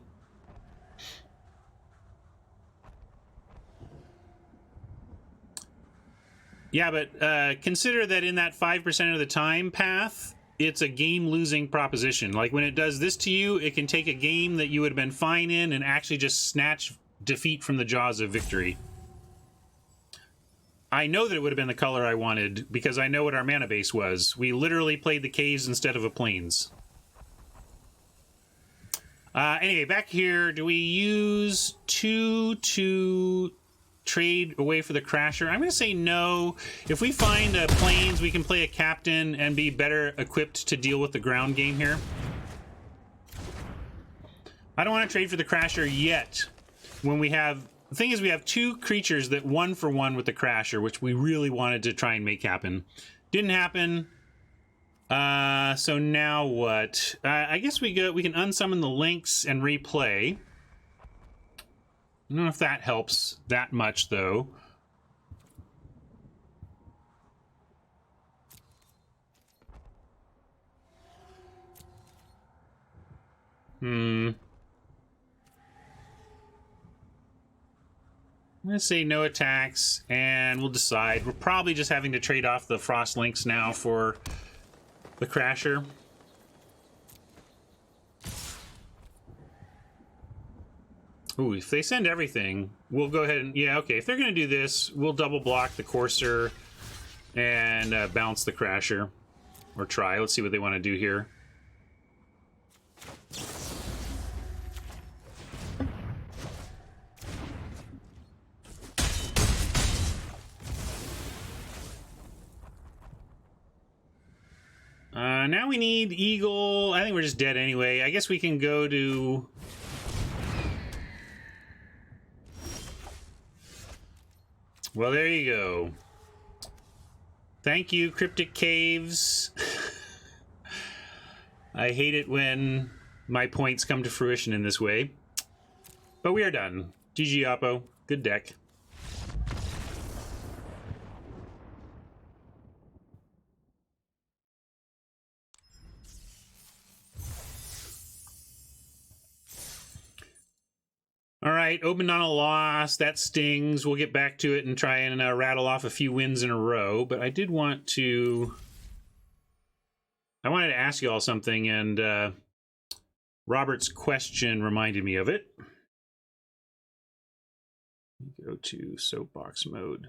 Yeah, but consider that in that 5% of the time path, it's a game-losing proposition. Like, when it does this to you, it can take a game that you would have been fine in and actually just snatch defeat from the jaws of victory. I know that it would have been the color I wanted because I know what our mana base was. We literally played the caves instead of a plains. Anyway, back here, do we use 2 to trade away for the Crasher? I'm going to say no. If we find a plains, we can play a captain and be better equipped to deal with the ground game here. I don't want to trade for the Crasher yet. When we have... The thing is, we have 2 creatures that 1-for-1 with the Crasher, which we really wanted to try and make happen. Didn't happen. So now what? I guess we can unsummon the Lynx and replay. I don't know if that helps that much, though. I'm going to say no attacks, and we'll decide. We're probably just having to trade off the Frost Lynx now for the Crasher. Ooh, if they send everything, we'll go ahead and... Yeah, okay, if they're going to do this, we'll double block the Courser and bounce the Crasher. Or try. Let's see what they want to do here. Now we need Eagle. I think we're just dead anyway. I guess we can go to... Well, there you go. Thank you, Cryptic Caves. I hate it when my points come to fruition in this way. But we are done. GG, Oppo. Good deck. All right, opened on a loss. That stings. We'll get back to it and try and rattle off a few wins in a row. But I did want to... I wanted to ask you all something, and Robert's question reminded me of it. Go to soapbox mode.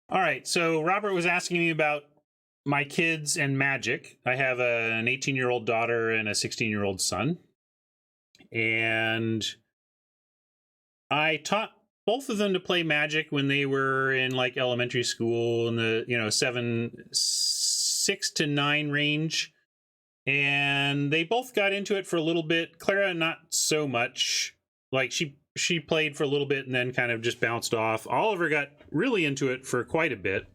All right, so Robert was asking me about my kids and Magic. I have an 18-year-old daughter and a 16-year-old son. And I taught both of them to play Magic when they were in like elementary school in the, 6 to 9 range. And they both got into it for a little bit. Clara, not so much. Like, she she played for a little bit and then kind of just bounced off. Oliver got really into it for quite a bit.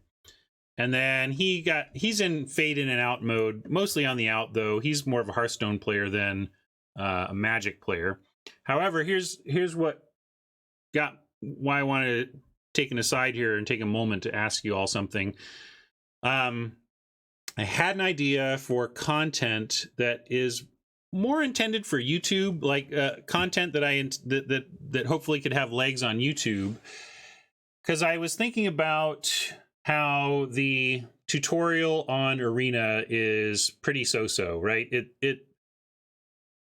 And then he's in fade in and out mode, mostly on the out though. He's more of a Hearthstone player than a Magic player. However, here's what got why I wanted to take an aside here and take a moment to ask you all something. I had an idea for content that is more intended for YouTube, like content that that hopefully could have legs on YouTube. Because I was thinking about how the tutorial on Arena is pretty so-so, right?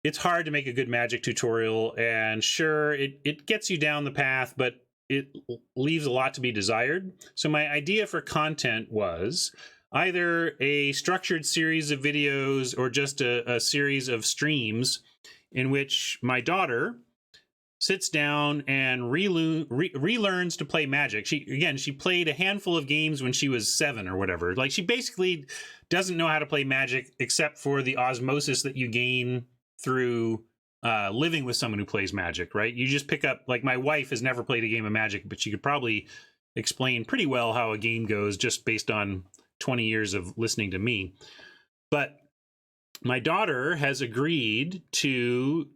It's hard to make a good Magic tutorial, and sure, it gets you down the path, but it leaves a lot to be desired. So my idea for content was either a structured series of videos or just a series of streams in which my daughter sits down and relearns to play Magic. She played a handful of games when she was 7 or whatever. Like, she basically doesn't know how to play Magic except for the osmosis that you gain through living with someone who plays Magic, right? You just pick up, like, my wife has never played a game of Magic, but she could probably explain pretty well how a game goes just based on 20 years of listening to me. But my daughter has agreed to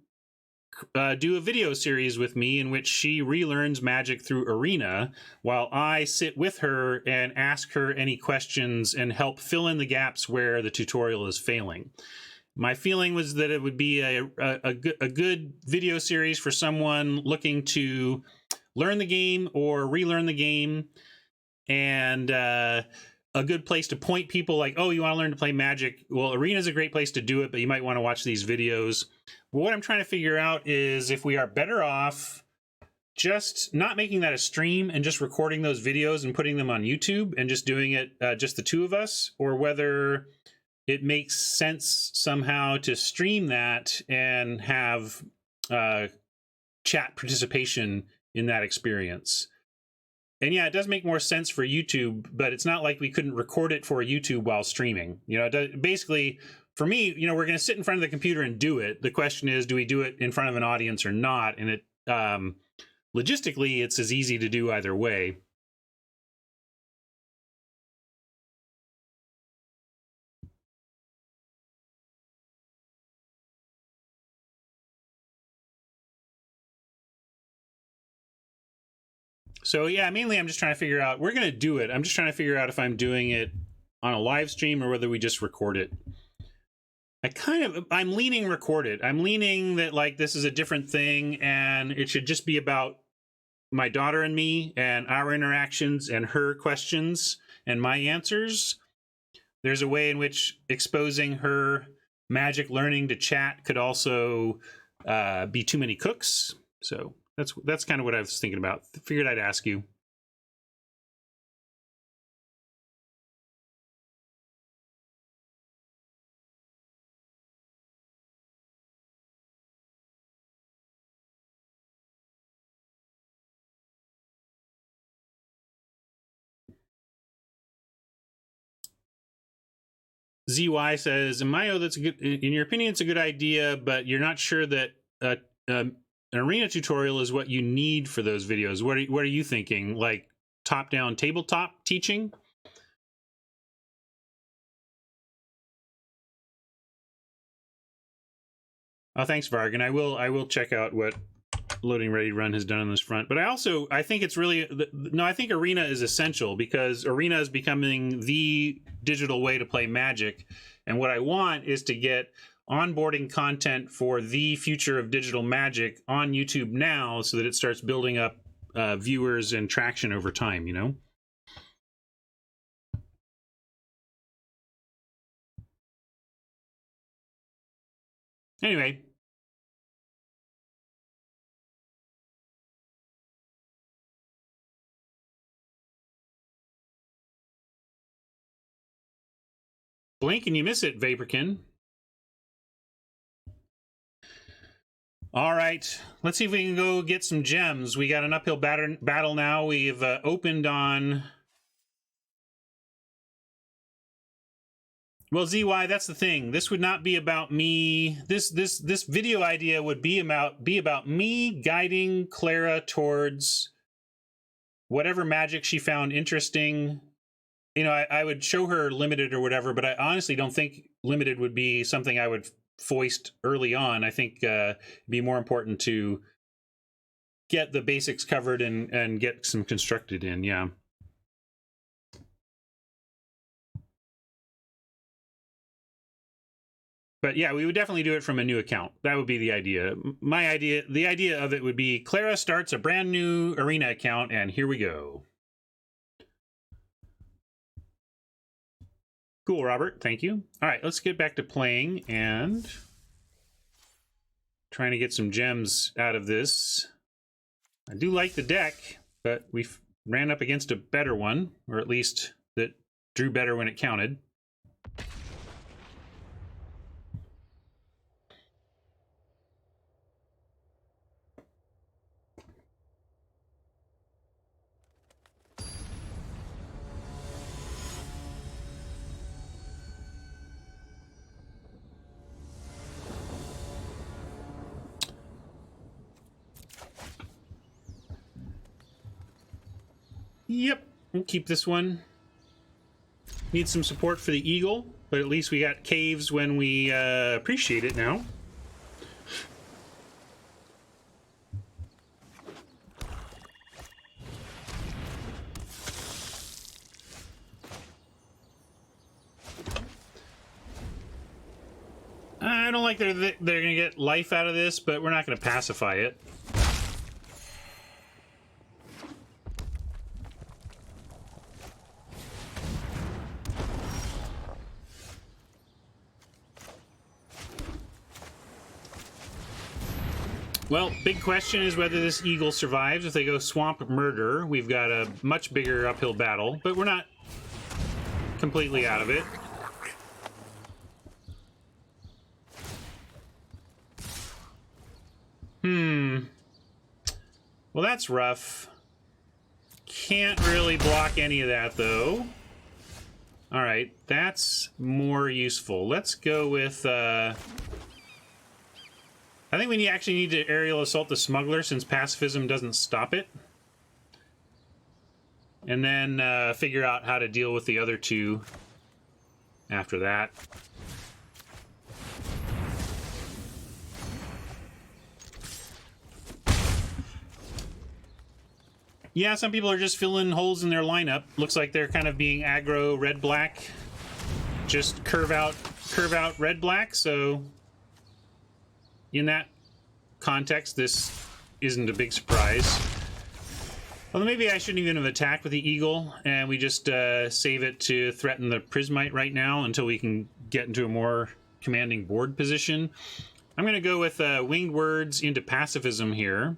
do a video series with me in which she relearns Magic through Arena while I sit with her and ask her any questions and help fill in the gaps where the tutorial is failing. My feeling was that it would be a good video series for someone looking to learn the game or relearn the game, and a good place to point people like, oh, you want to learn to play Magic? Well, Arena is a great place to do it, but you might want to watch these videos. But what I'm trying to figure out is if we are better off just not making that a stream and just recording those videos and putting them on YouTube and just doing it just the two of us, or whether it makes sense somehow to stream that and have chat participation in that experience. And yeah, it does make more sense for YouTube, but it's not like we couldn't record it for YouTube while streaming. You know, basically, for me, you know, we're going to sit in front of the computer and do it. The question is, do we do it in front of an audience or not? And it logistically, it's as easy to do either way. So yeah, mainly I'm just trying to figure out, we're going to do it. I'm just trying to figure out if I'm doing it on a live stream or whether we just record it. I'm leaning record it. I'm leaning that, like, this is a different thing and it should just be about my daughter and me and our interactions and her questions and my answers. There's a way in which exposing her Magic learning to chat could also be too many cooks. So that's kind of what I was thinking about. Figured I'd ask you. ZY says, in your opinion, it's a good idea, but you're not sure that an Arena tutorial is what you need for those videos. What are you thinking? Like top-down tabletop teaching? Oh, thanks, Varg. And I will check out what Loading Ready Run has done on this front. But I think it's really, I think Arena is essential because Arena is becoming the digital way to play Magic. And what I want is to get onboarding content for the future of digital Magic on YouTube now so that it starts building up viewers and traction over time, you know? Anyway. Blink and you miss it, Vaporkin. All right, let's see if we can go get some gems. We got an uphill battle now. We've opened on Well, ZY, that's the thing. This would not be about me. This video idea would be about me guiding Clara towards whatever magic she found interesting. You know, I would show her limited or whatever, but I honestly don't think limited would be something I would foist early on. I think it'd be more important to get the basics covered and get some constructed in. Yeah. But yeah, we would definitely do it from a new account. That would be the idea. The idea of it would be Clara starts a brand new arena account, and here we go. Cool, Robert. Thank you. All right, let's get back to playing and trying to get some gems out of this. I do like the deck, but we ran up against a better one, or at least that drew better when it counted. Yep, we'll keep this one. Need some support for the eagle, but at least we got caves when we appreciate it now. I don't like they're going to get life out of this, but we're not going to pacify it. Well, big question is whether this eagle survives. If they go swamp murder, we've got a much bigger uphill battle, but we're not completely out of it. Well, that's rough. Can't really block any of that, though. All right, that's more useful. Let's go with... I think we actually need to aerial assault the smuggler since pacifism doesn't stop it. And then figure out how to deal with the other two after that. Yeah, some people are just filling holes in their lineup. Looks like they're kind of being aggro red-black. Just curve out red-black, so... in that context, this isn't a big surprise. Well, maybe I shouldn't even have attacked with the eagle, and we just save it to threaten the prismite right now until we can get into a more commanding board position. I'm going to go with winged words into pacifism here.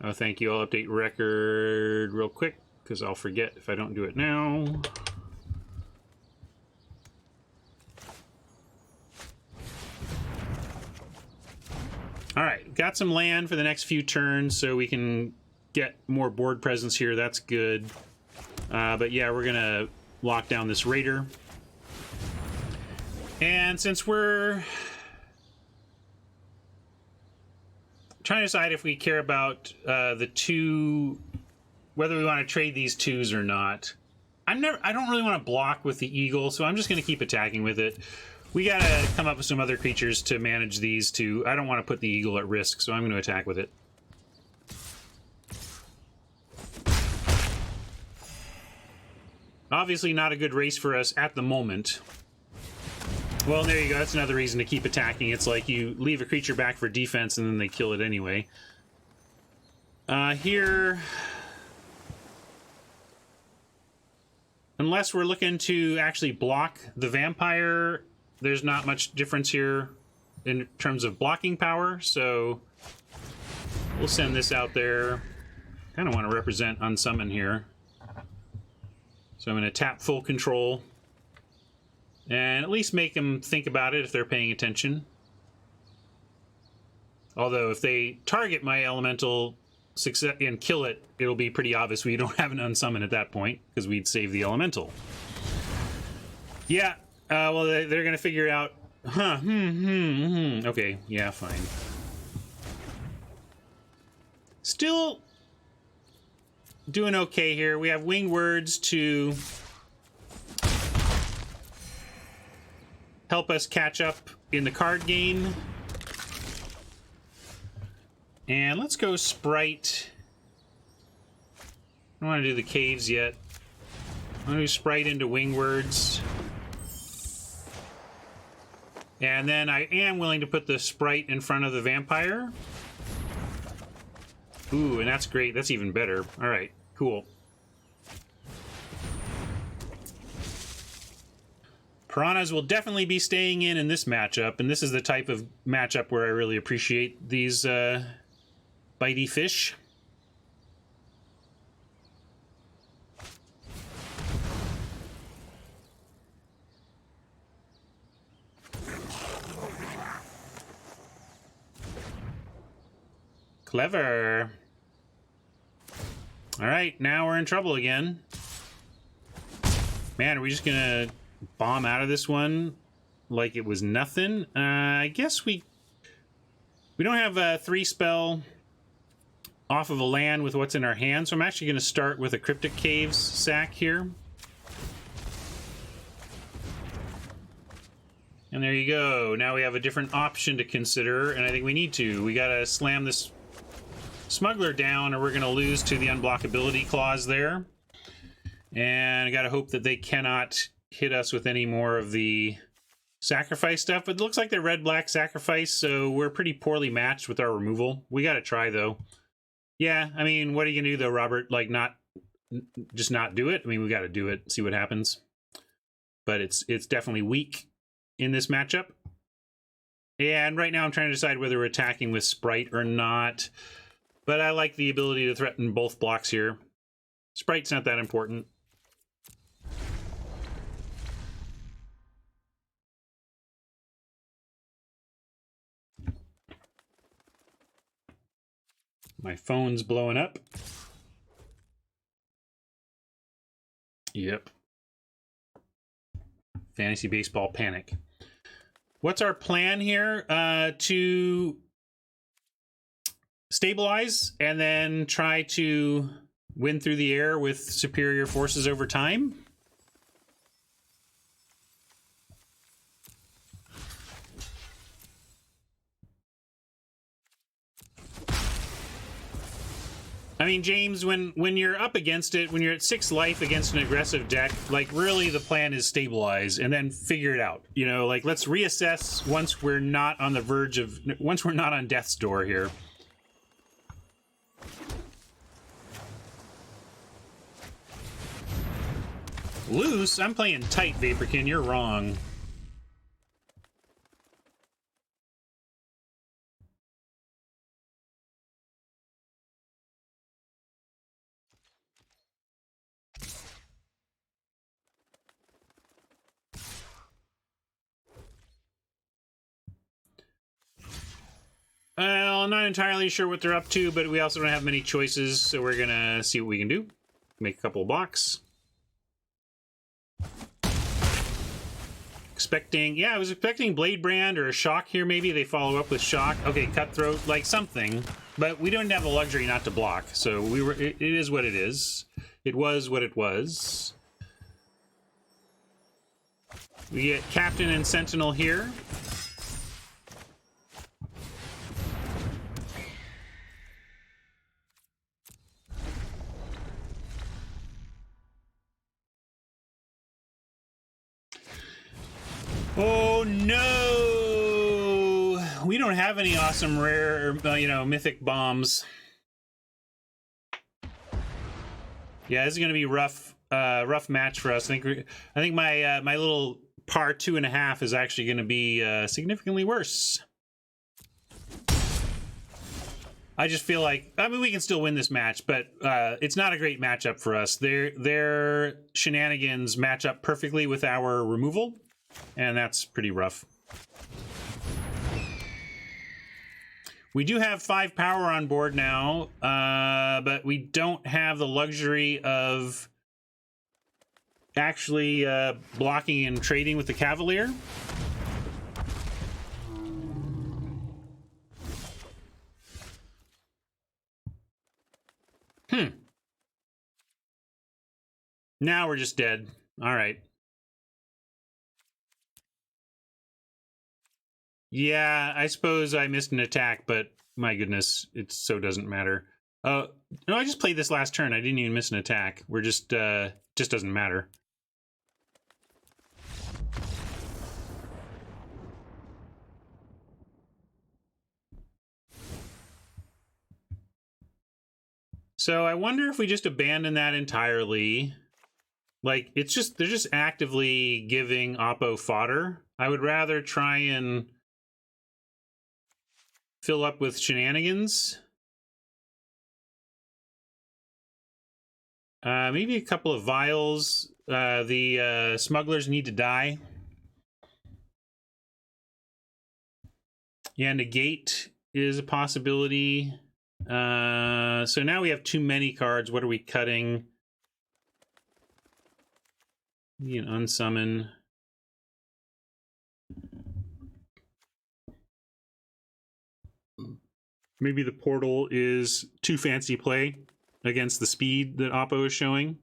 Oh, thank you. I'll update record real quick, because I'll forget if I don't do it now. All right, got some land for the next few turns so we can get more board presence here. That's good. But yeah, we're going to lock down this raider. And since we're trying to decide if we care about the two, whether we want to trade these twos or not, I don't really want to block with the eagle, so I'm just going to keep attacking with it. We gotta come up with some other creatures to manage these two. I don't want to put the eagle at risk, so I'm going to attack with it. Obviously not a good race for us at the moment. Well, there you go. That's another reason to keep attacking. It's like you leave a creature back for defense and then they kill it anyway. Here... unless we're looking to actually block the vampire... there's not much difference here in terms of blocking power, so we'll send this out there. Kind of want to represent unsummon here. So I'm going to tap full control. And at least make them think about it if they're paying attention. Although if they target my elemental success and kill it, it'll be pretty obvious we don't have an unsummon at that point because we'd save the elemental. Yeah, well, they're gonna figure it out. Huh? Okay, yeah, fine. Still doing okay here. We have winged words to help us catch up in the card game. And let's go Sprite. I don't want to do the caves yet. I'm going to do Sprite into winged words. And then I am willing to put the Sprite in front of the vampire. Ooh, and that's great. That's even better. All right, cool. Piranhas will definitely be staying in this matchup, and this is the type of matchup where I really appreciate these bitey fish. Clever. All right, now we're in trouble again. Man, are we just gonna bomb out of this one like it was nothing? I guess we don't have a 3-spell off of a land with what's in our hand, so I'm actually going to start with a Cryptic Caves sack here. And there you go. Now we have a different option to consider, and I think we need to. We got to slam this Smuggler down, or we're going to lose to the unblockability clause there. And I got to hope that they cannot hit us with any more of the sacrifice stuff, but it looks like they're red-black sacrifice, so we're pretty poorly matched with our removal. We got to try, though. Yeah, I mean, what are you going to do, though, Robert? Like, just not do it? I mean, we got to do it, see what happens. But it's definitely weak in this matchup. And right now I'm trying to decide whether we're attacking with Sprite or not. But I like the ability to threaten both blocks here. Sprite's not that important. My phone's blowing up. Yep. Fantasy baseball panic. What's our plan here? To stabilize and then try to win through the air with superior forces over time. I mean, James, when you're up against it, when you're at 6 life against an aggressive deck, like, really the plan is stabilize and then figure it out. You know, like, let's reassess once we're not on the verge of, once we're not on death's door here. Loose? I'm playing tight, Vaporkin. You're wrong. Well, I'm not entirely sure what they're up to, but we also don't have many choices, so we're gonna see what we can do. Make a couple of blocks. Expecting, yeah, I was expecting Blade Brand or a Shock here, maybe. They follow up with Shock. Okay, Cutthroat, like something. But we don't have the luxury not to block, so it is what it is. It was what it was. We get Captain and Sentinel here. Oh no! We don't have any awesome rare, mythic bombs. Yeah, this is gonna be rough match for us. I think my little par 2.5 is actually gonna be significantly worse. I just feel like, I mean, we can still win this match, but it's not a great matchup for us. Their shenanigans match up perfectly with our removal. And that's pretty rough. We do have 5 power on board now, but we don't have the luxury of actually blocking and trading with the Cavalier. Now we're just dead. All right. Yeah, I suppose I missed an attack, but my goodness, it so doesn't matter. No, I just played this last turn. I didn't even miss an attack. We're just doesn't matter. So I wonder if we just abandon that entirely. Like, it's just, they're just actively giving Oppo fodder. I would rather try and fill up with shenanigans. Maybe a couple of vials. The smugglers need to die. Yeah, negate is a possibility. So now we have too many cards. What are we cutting? Maybe an unsummon. Maybe the portal is too fancy play against the speed that Oppo is showing.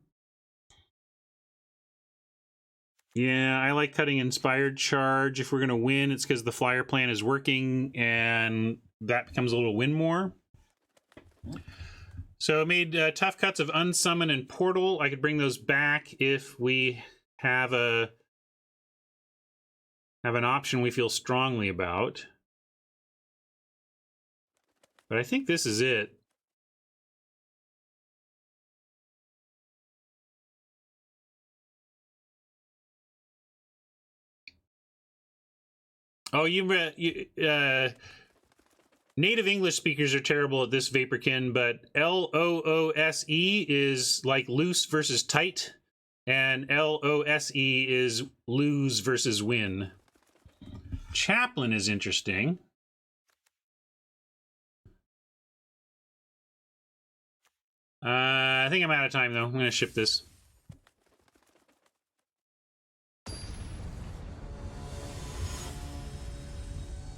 Yeah, I like cutting Inspired Charge. If we're going to win, it's because the flyer plan is working, and that becomes a little win more. So I made tough cuts of Unsummon and Portal. I could bring those back if we have an option we feel strongly about. But I think this is it. Oh, native English speakers are terrible at this, Vaporkin, but L-O-O-S-E is like loose versus tight, and L-O-S-E is lose versus win. Chaplain is interesting. I think I'm out of time, though. I'm going to ship this.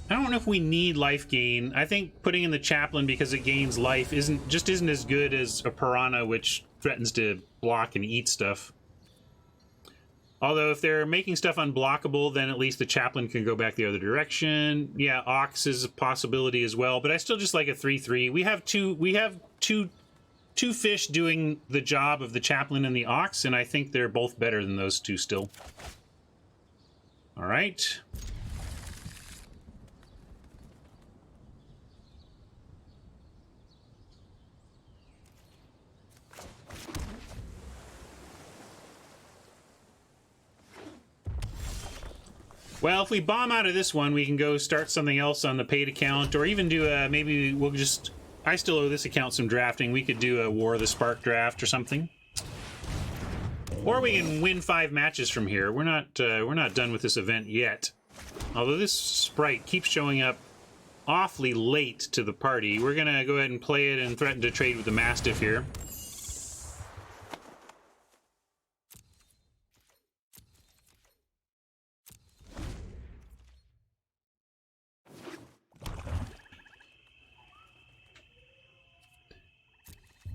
I don't know if we need life gain. I think putting in the Chaplain because it gains life isn't as good as a Piranha, which threatens to block and eat stuff. Although if they're making stuff unblockable, then at least the Chaplain can go back the other direction. Yeah, Ox is a possibility as well, but I still just like a 3/3. We have two fish doing the job of the Chaplain and the Ox, and I think they're both better than those two still. All right. Well, if we bomb out of this one, we can go start something else on the paid account, or even do a, maybe we'll just, I still owe this account some drafting. We could do a War of the Spark draft or something. Or we can win 5 matches from here. We're not done with this event yet. Although this sprite keeps showing up awfully late to the party, we're gonna go ahead and play it and threaten to trade with the Mastiff here.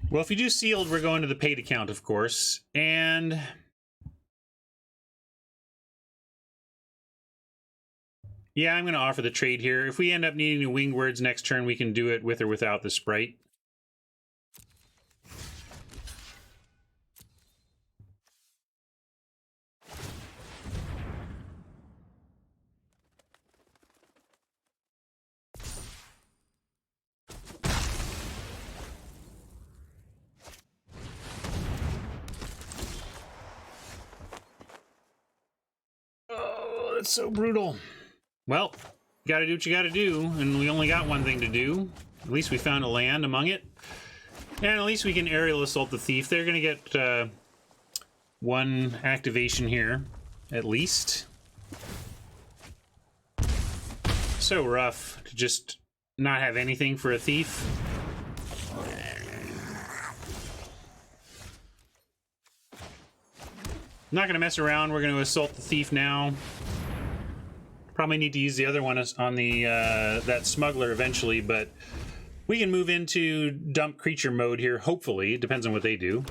Well, if you do sealed, we're going to the paid account, of course. And yeah, I'm going to offer the trade here. If we end up needing to wing words next turn, we can do it with or without the sprite. Oh, that's so brutal. Well, you gotta do what you gotta do, and we only got one thing to do. At least we found a land among it. And at least we can aerial assault the thief. They're gonna get one activation here, at least. So rough to just not have anything for a thief. Not going to mess around. We're going to assault the thief now. Probably need to use the other one on the that smuggler eventually, but we can move into dump creature mode here, hopefully. It depends on what they do.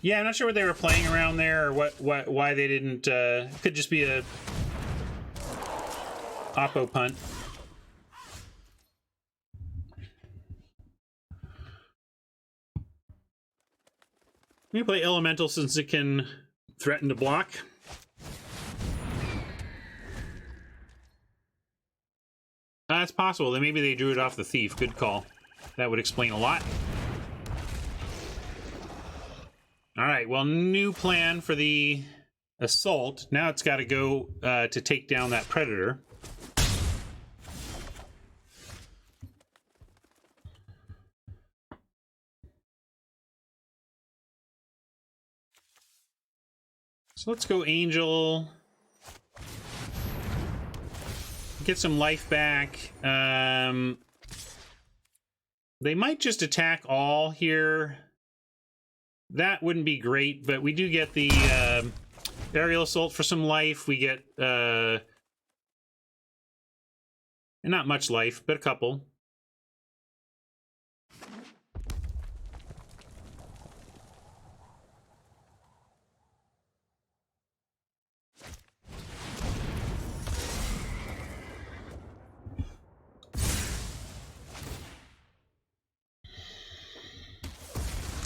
Yeah, I'm not sure what they were playing around there, or why they didn't... could just be a... oppo punt. I'm going to play Elemental since it can threaten to block. It's possible that maybe they drew it off the thief. Good call. That would explain a lot. Alright, well, new plan for the assault. Now it's got to go to take down that predator. So let's go Angel. Get some life back. They might just attack all here. That wouldn't be great, but we do get the aerial assault for some life. We get not much life, but a couple.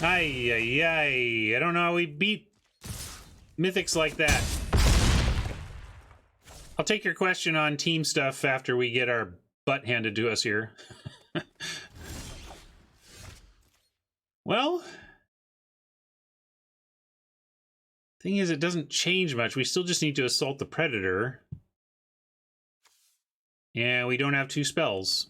Ay, ay, ay. I don't know how we beat mythics like that. I'll take your question on team stuff after we get our butt handed to us here. Well, thing is, it doesn't change much. We still just need to assault the predator. And we don't have 2 spells.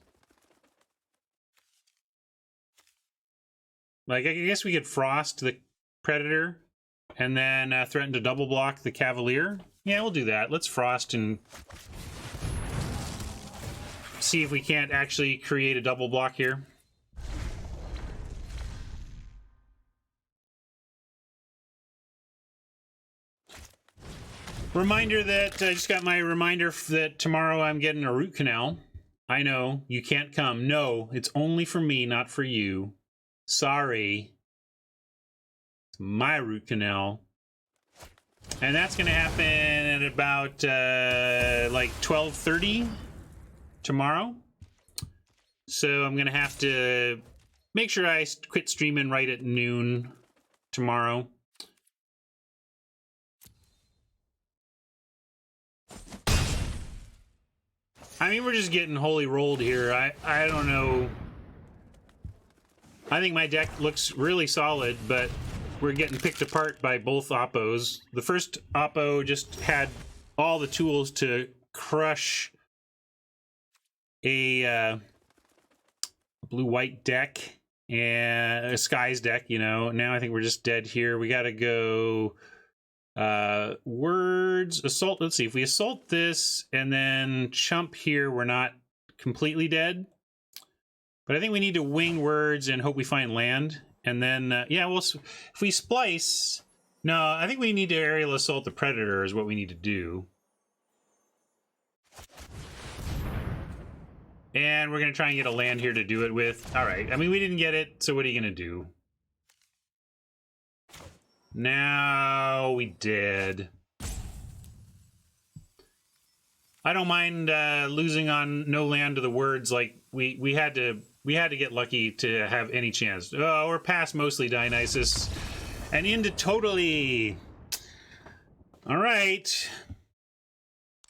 Like, I guess we could Frost the Predator and then threaten to double block the Cavalier. Yeah, we'll do that. Let's Frost and see if we can't actually create a double block here. Reminder that I just got my reminder that tomorrow I'm getting a root canal. I know, you can't come. No, it's only for me, not for you. Sorry. It's my root canal. And that's going to happen at about like 12:30 tomorrow. So I'm going to have to make sure I quit streaming right at noon tomorrow. I mean, we're just getting holy rolled here. I don't know. I think my deck looks really solid, but we're getting picked apart by both oppos. The first oppo just had all the tools to crush a blue-white deck and a Skies deck, you know. Now I think we're just dead here. We got to go words, assault. Let's see, if we assault this and then chump here, we're not completely dead. But I think we need to wing words and hope we find land. And then, yeah, well, if we splice... No, I think we need to aerial assault the predator is what we need to do. And we're going to try and get a land here to do it with. All right, I mean, we didn't get it, so what are you going to do? Now we did. I don't mind losing on no land to the words. Like, we had to get lucky to have any chance. Oh, we're past mostly Dionysus and into totally. All right.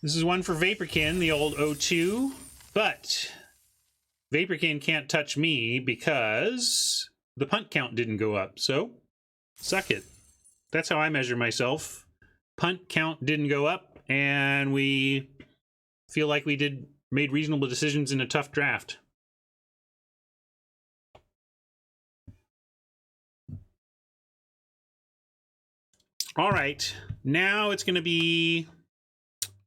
This is one for Vaporkin, the old O2, but Vaporkin can't touch me because the punt count didn't go up. So suck it. That's how I measure myself. Punt count didn't go up, and we feel like we made reasonable decisions in a tough draft. All right, now it's going to be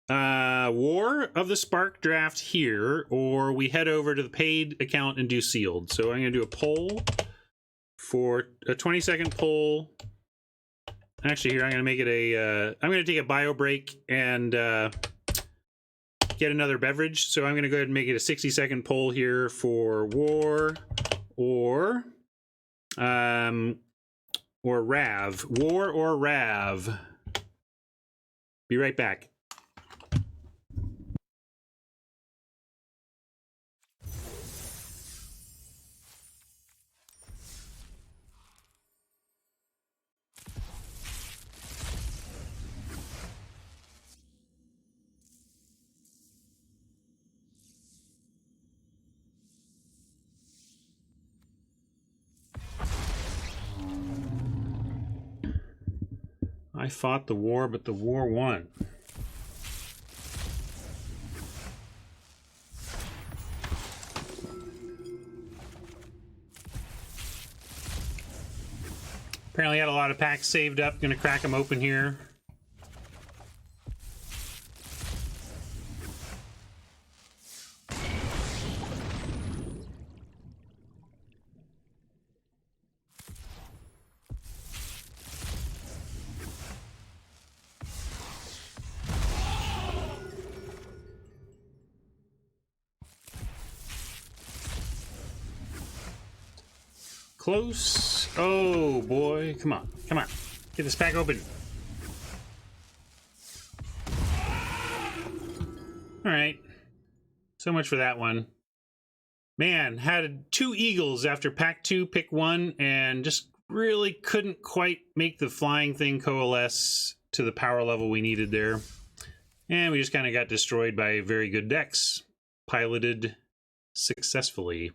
War of the Spark draft here, or we head over to the paid account and do sealed. So I'm going to do a poll for a 20-second poll. Actually, here I'm going to make it a. I'm going to take a bio break and get another beverage. So I'm going to go ahead and make it a 60-second poll here for War or Rav. War or Rav. Be right back. I fought the war, but the war won. Apparently had a lot of packs saved up. Gonna crack them open here. Close. Oh boy, come on, come on. Get this pack open. All right. So much for that one. Man, had 2 eagles after pack 2, pick 1, and just really couldn't quite make the flying thing coalesce to the power level we needed there. And we just kind of got destroyed by very good decks, piloted successfully.